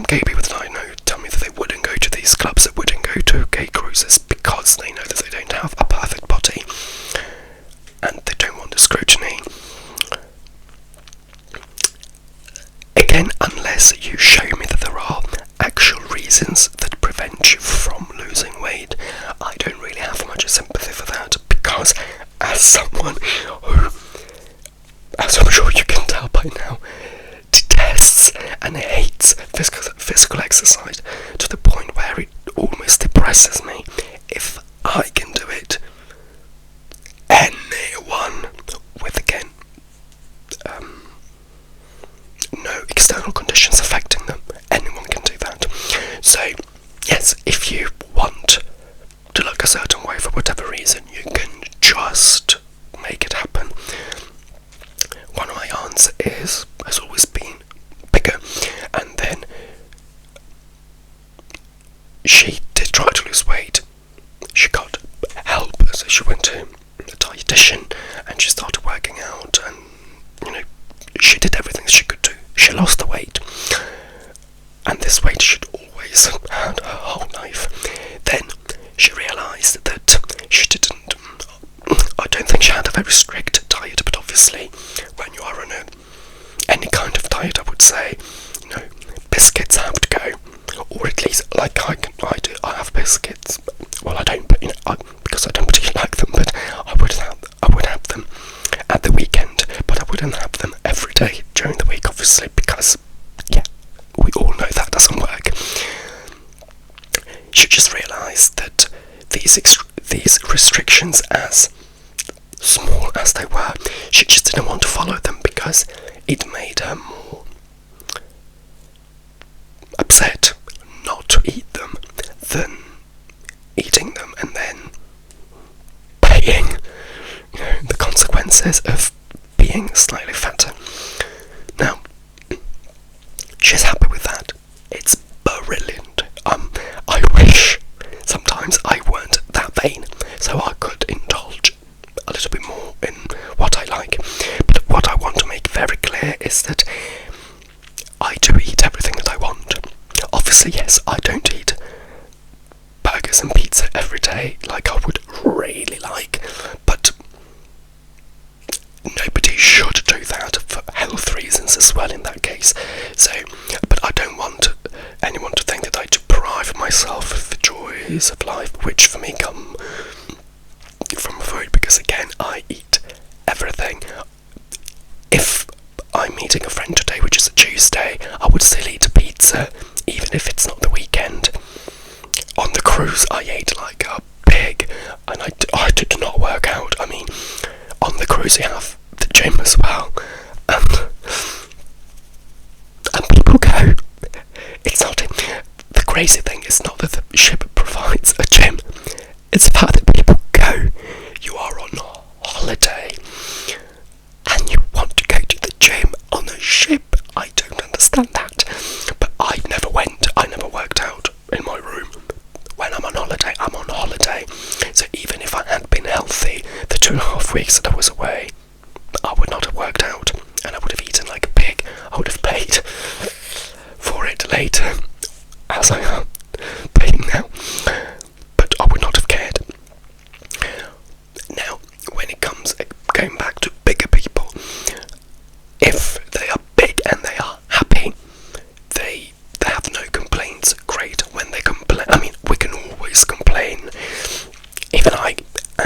gay people that I know tell me that they wouldn't go to these clubs, they wouldn't go to gay cruises because they know that they don't have a perfect body and they don't want the scrutiny. Again, unless you show me that there are actual reasons that prevent you from losing weight, I don't really have much sympathy for that, because as someone who, as I'm sure you can tell by now, detests and hates physical exercise to the point where it almost depresses me, if I can do it, anyone with, again, no external conditions affecting them, anyone can do that. So yes, if you want to look a certain way for whatever reason, you can just make it happen. One of my aunts has always been bigger, and then she did try to lose weight. She got help, so she went to a dietitian and she started working out, and you know, she did everything she could do. She lost the weight, and this weight she'd always had her whole life. Then she realised that she didn't, I don't think she had a very strict diet, but obviously when you are on any kind of diet, I would say, you know, biscuits have to go, or at least, like I do, I have biscuits. Well, I don't, but you know, because I don't particularly like them, but I would have them at the weekend, but I wouldn't have them every day during the week, obviously, because, yeah, we all know that doesn't work. She just realised that these restrictions, as small as they were, she just didn't want to follow them because it made her more upset not to eat them than eating them and then paying, you know, the consequences of being slightly fatter. Now, she's happy with that. It's brilliant. I wish sometimes I weren't that vain, so I could indulge a little bit more in what I like. But what I want to make very clear is that I do eat everything that I want. Obviously, yes, I don't eat burgers and pizza every day like I would really like, but nobody should do that for health reasons as well in that case. So, but I don't want anyone to think that I deprive myself of the joys of life, which for me come from food, because again, I eat everything. If I'm meeting a friend today, which is a Tuesday, I would still eat a pizza, even if it's not the weekend. On the cruise, I ate like a pig, and I did not work out. I mean, on the cruise you have the gym as well, and people go. It's not, the crazy thing is not that the ship provides a gym, it's the fact that people go. You are on holiday, and you want to go to the gym on a ship. I don't understand that, but I never worked out in my room. When I'm on holiday, I'm on holiday. So even if I had been healthy the 2.5 weeks that I was away, I would not have worked out, and I would have eaten like a pig. I would have paid for it later, as I am paying now, but I would not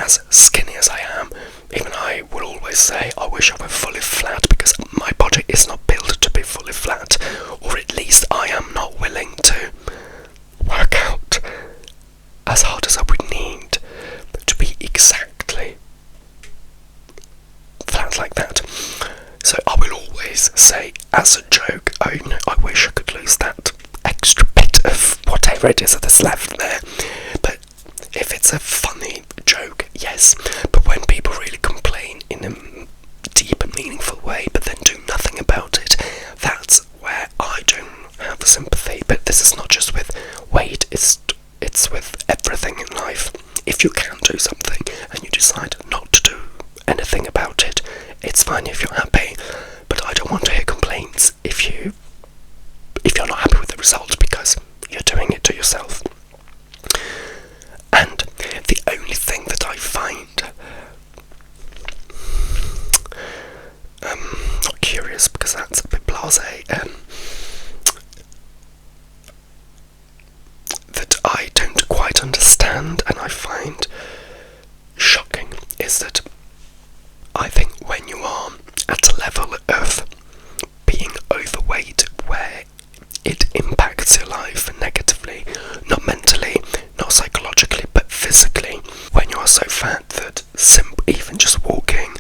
as skinny as I am, even I will always say I wish I were fully flat, because my body is not built to be fully flat, or at least I am not willing to work out as hard as I would need to be exactly flat like that. So I will always say as a joke, oh, you know, I wish I could lose that extra bit of whatever it is that is left there. But if it's a funny joke, yes. But when people really complain in a deep and meaningful way, but then do nothing about it, that's where I don't have sympathy. But this is not just with weight, it's with everything in life. If you can do something and you decide not to do anything about it, it's fine if you're happy. But I don't want to hear complaints if you're not happy with the result, because you're doing it to yourself. And the only thing that I find not curious, because that's a bit blasé, that I don't quite understand and I find shocking, is that I think when you are at a level of being overweight where it impacts your life negatively, not mentally, not psychologically, but physically, when you are so fat that even just walking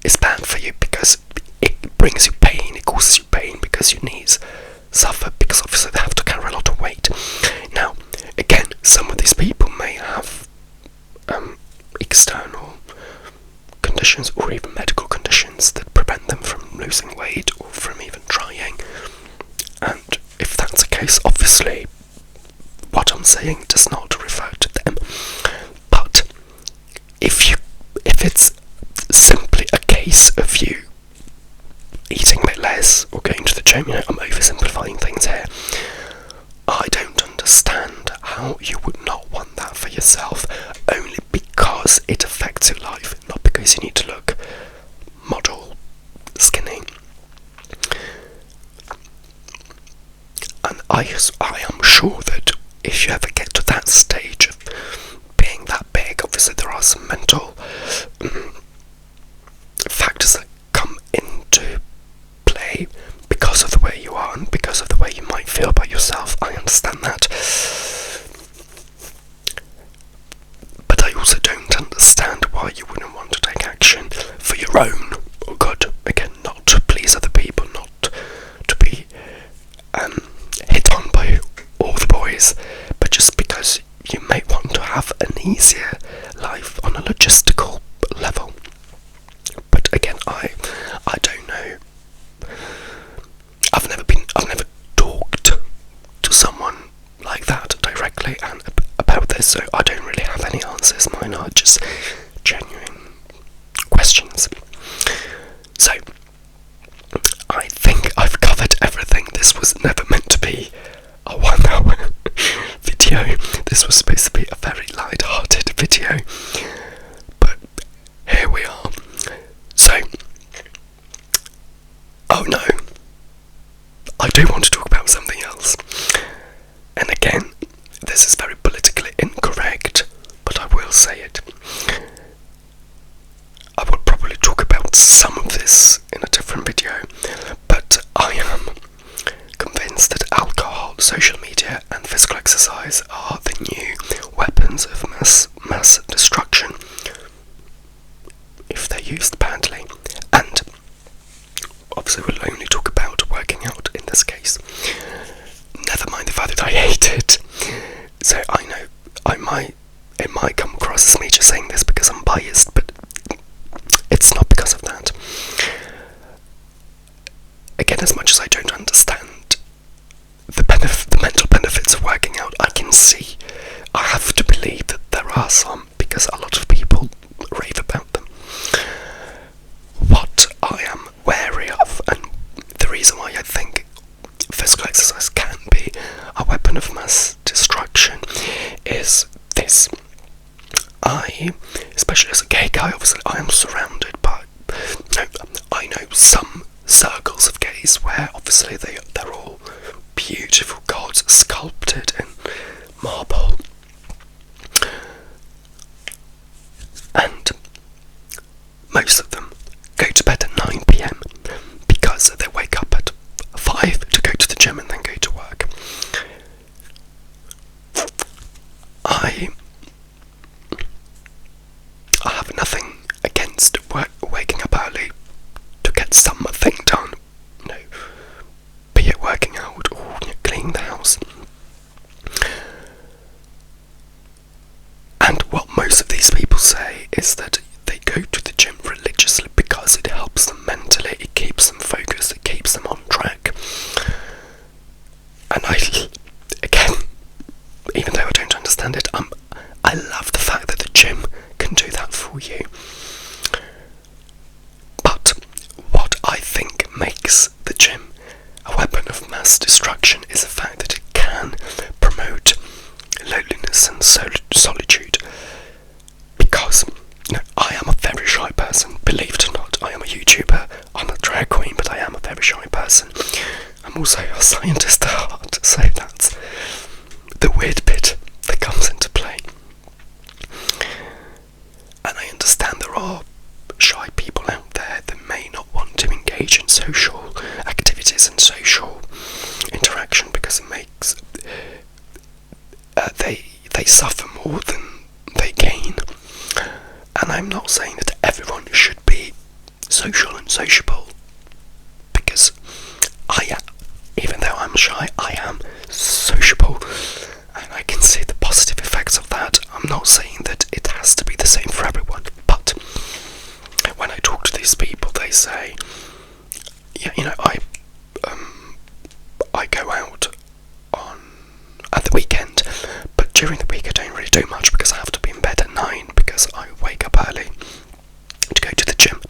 is bad for you, because it brings you pain, it causes you pain because your knees suffer, because obviously they have to carry a lot of weight. Now, again, some of these people may have external conditions or even medical conditions that prevent them from losing weight or from even trying. And if that's the case, obviously what I'm saying does not refer to them. But if it's simply a case of you eating a bit less or going to the gym, you know, I'm oversimplifying things here, I don't understand how you would not want that for yourself, only because it affects your life, not because you need to look model, skinny. And I am sure that if you ever get to that stage of being that big, obviously there are some mental factors that come into play because of the way you are and because of the way you might feel about yourself. I understand that. But I also don't understand why you wouldn't want to take action for your own good. Again, not to please other people, not to be hit on by all the boys, but just because you may want to have an easier life on a logistical level. But again, I don't know. I've never talked to someone like that directly and about this, so I don't really have any answers. Mine are just genuine questions. So I think I've covered everything. This was never meant to be a 1 hour video. This was supposed to be a very light-hearted video, but here we are. So, oh no, I do want to talk about something else. And again, this is very politically incorrect, but I will say it. I will probably talk about some of this in a different video, but I am convinced that alcohol, social media and physical exercise are the new weapons of mass destruction if they're used badly. And obviously we'll only talk about working out in this case. Never mind the fact that I hate it. So I know it might come across as me just saying this because I'm biased, but it's not because of that. Again, as much as I don't understand the mental benefits of working out, I can see, I have to believe that there are some, because a lot of people rave about them. What I am wary of, and the reason why I think physical exercise can be a weapon of mass destruction, is this. Especially as a gay guy, obviously I am surrounded by, I know some circles of gays where obviously they're all beautiful gods sculpted in marble. most of these people say is that they go to the gym religiously because it helps them mentally, it keeps them focused, it keeps them on track. And again, even though I don't understand it, I love the fact that the gym can do that for you. But what I think makes the gym a weapon of mass destruction is the fact that it can promote loneliness and solitude. Because I am a very shy person, believe it or not. I am a YouTuber, I'm a drag queen, but I am a very shy person. I'm also a scientist at heart, so that's the weird bit that comes into play. And I understand there are shy people out there that may not want to engage in social activities and social interaction because it makes they suffer more than they gain. And I'm not saying that everyone should be social and sociable, because even though I'm shy, I am sociable, and I can see the positive effects of that. I'm not saying that it has to be the same for everyone, but when I talk to these people, they say, I go out at the weekend, but during the week I don't really do much because I have to be in bed at 9 because I wake up early to go to the gym.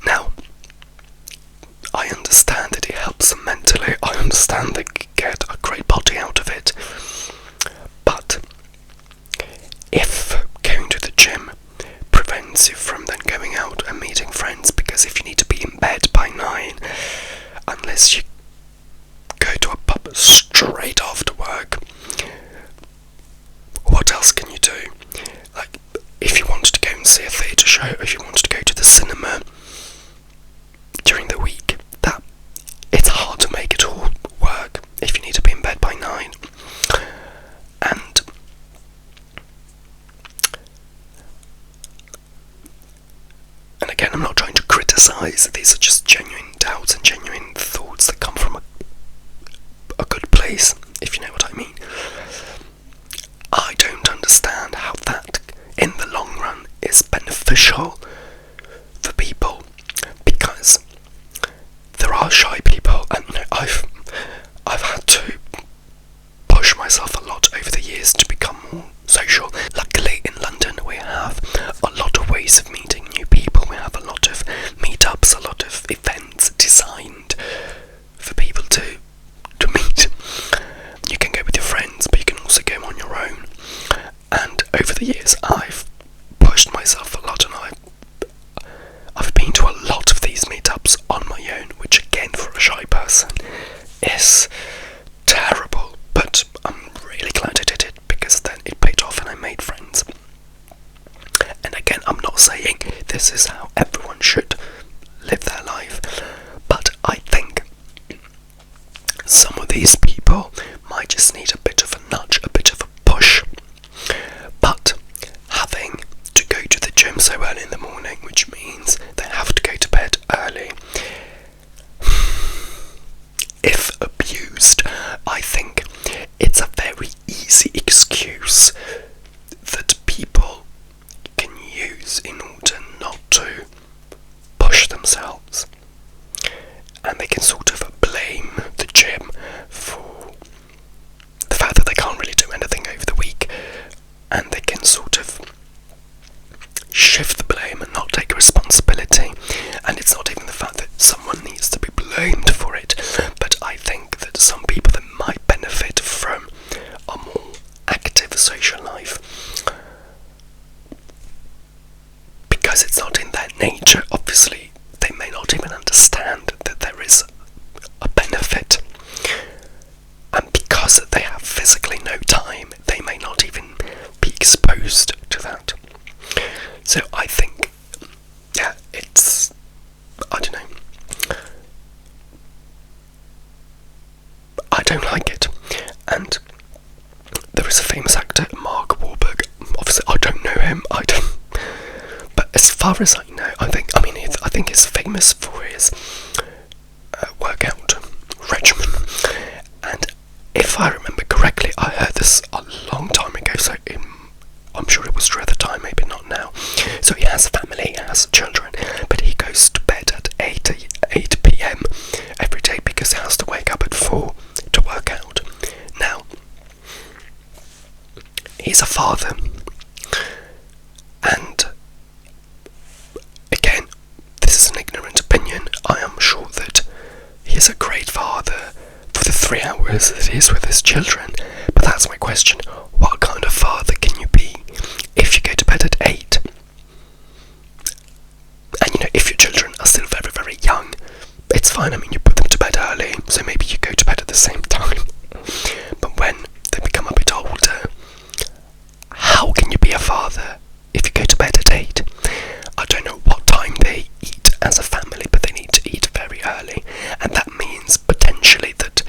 Now, I understand that it helps them mentally, I understand they get a great body out of it, but if going to the gym prevents you from then going out and meeting friends, because if you need to be in bed by 9, unless you go to a pub straight after work, what else can you do? Like, if you wanted to go and see a theatre show, if you wanted to go to the cinema during the week, it's hard to make it all work if you need to be in bed by 9. And again, I'm not trying to criticise, these are just genuine doubts and genuine thoughts that come from a good place, if you know what I mean. I don't understand how that, in the long run, is beneficial for people, because there are shy people, and I've had to push myself a lot over the years to become more social. Luckily, in London, we have a lot of ways of meeting new people. We have a lot of meetups, a lot of events designed for people to meet. You can go with your friends, but you can also go on your own. And over the years, I've pushed myself a lot, and I've been to a lot of these meetups on my own, which again, for a shy person, is terrible. But I'm really glad I did it, because then it paid off and I made friends. And again, I'm not saying this is how everyone should live their life, but I think some of these people might just need a bit of a nudge, a bit of a push. But having to go to the gym so early in the morning, which means they have to go to bed early, if abused, I think it's a very easy excuse that people can use in order not to push themselves. And they can sort of blame the gym for the fact that they can't really do anything over the week, and they can sort of shift the blame and not take responsibility. And it's not even the fact that someone needs to be blamed for it, but I think that some people that might benefit from a more active social life, because it's not in their nature, obviously they may not even understand that there is a benefit, and because they have physically no time, they may not even be exposed to that. So I think, it's, I don't know, I don't like it. And there is a famous actor, Mark Wahlberg. Obviously I don't know him, but as far as I know, I think he's famous for his workout regimen. And if I remember correctly, I heard this a long time ago, so I'm sure it was true at the time, maybe not now. So he has a family, he has children, but he goes to bed at 8 p.m. every day because he has to wake up at 4 to work out. Now, he's a father, and again, this is an ignorant opinion. I am sure that he is a great father for the 3 hours that he is with his children, but that's my question. What kind of father can you be if you go to bed at 8? And you know, if your children are still very, very young, it's fine. I mean, you put them to bed early, so maybe you go to bed at the same time. But when they become a bit older, how can you be a father if you go to bed at 8? I don't know what time they eat as a family, but they need to eat very early, and that means potentially that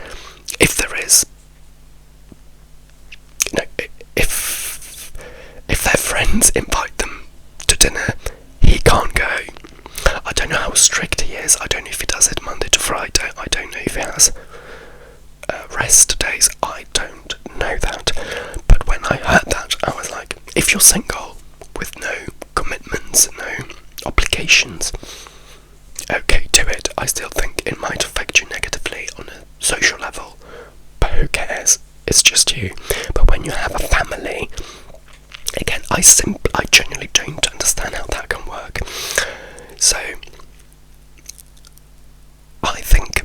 if there is, you know, if their friends invite them to dinner, he can't go. I don't know how strict he is. I don't know if he does it Monday to Friday. I don't know if he has rest days. I don't know that. But when I heard that, I was like, if you're single with no commitments, no obligations, okay, do it. I still think it might affect you negatively on a social level, but who cares? It's just you. But when you have a family, again, I genuinely don't understand how that can work. So I think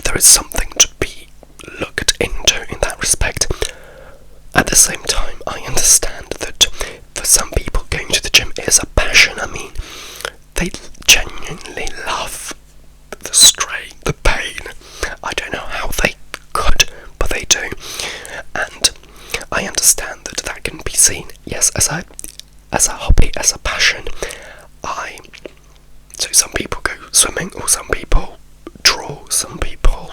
there is something to be looked into in that respect. At the same time, I understand that for some people going to the gym is a passion. I mean, they genuinely love the strain, the pain. I don't know how they could, but they do. And I understand that that can be seen, yes, as a hobby, as a passion. So some people go swimming, or some people draw, some people,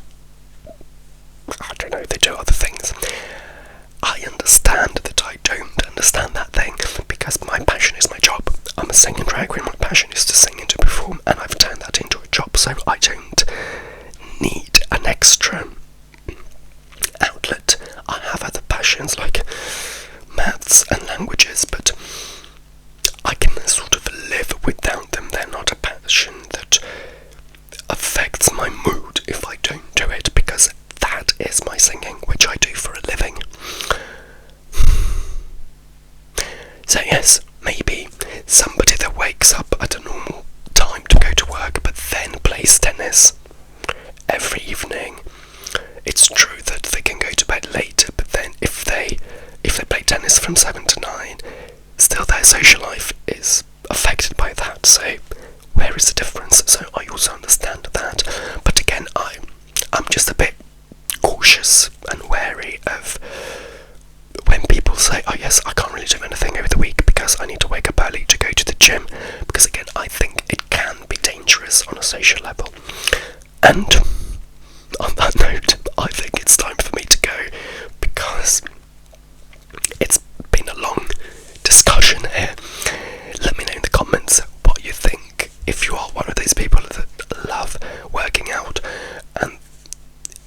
I don't know, they do other things. I understand that I don't understand that thing, because my passion is my job. I'm a singing drag queen, my passion is to sing and to perform, and I've turned that into a job, so I don't need an extra outlet. I have other passions like maths and languages, but I can sort of live without them. They're not a passion that affects my mood if I don't do it, because that is my singing, which I do for a living. So yes, maybe somebody that wakes up at a normal time to go to work but then plays tennis every evening. It's true that they can go to bed later, but then if they play tennis from 7 to 9, still their social life is affected by that. So where is the difference? So I also understand that, but again, I'm just a bit cautious and wary of when people say, oh yes, I can't really do anything over the week because I need to wake up early to go to the gym, because again, I think it can be dangerous on a social level. And on that note, I think it's time for me to go, because it's been a long discussion here. Let me know in the comments what you think, if you are one of those people that love working out, and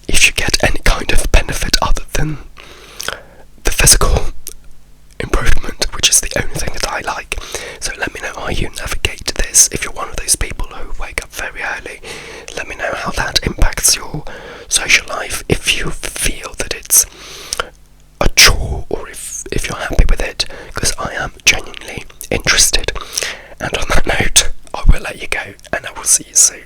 if you get any kind of benefit other than the physical improvement, which is the only thing that I like. So let me know how you navigate this. If you're one of those people who wake up very early, let me know how that impacts your social life, if you feel that it's a chore, or if you're happy with it, because I am genuinely interested. And on that note, I will let you go, and I will see you soon.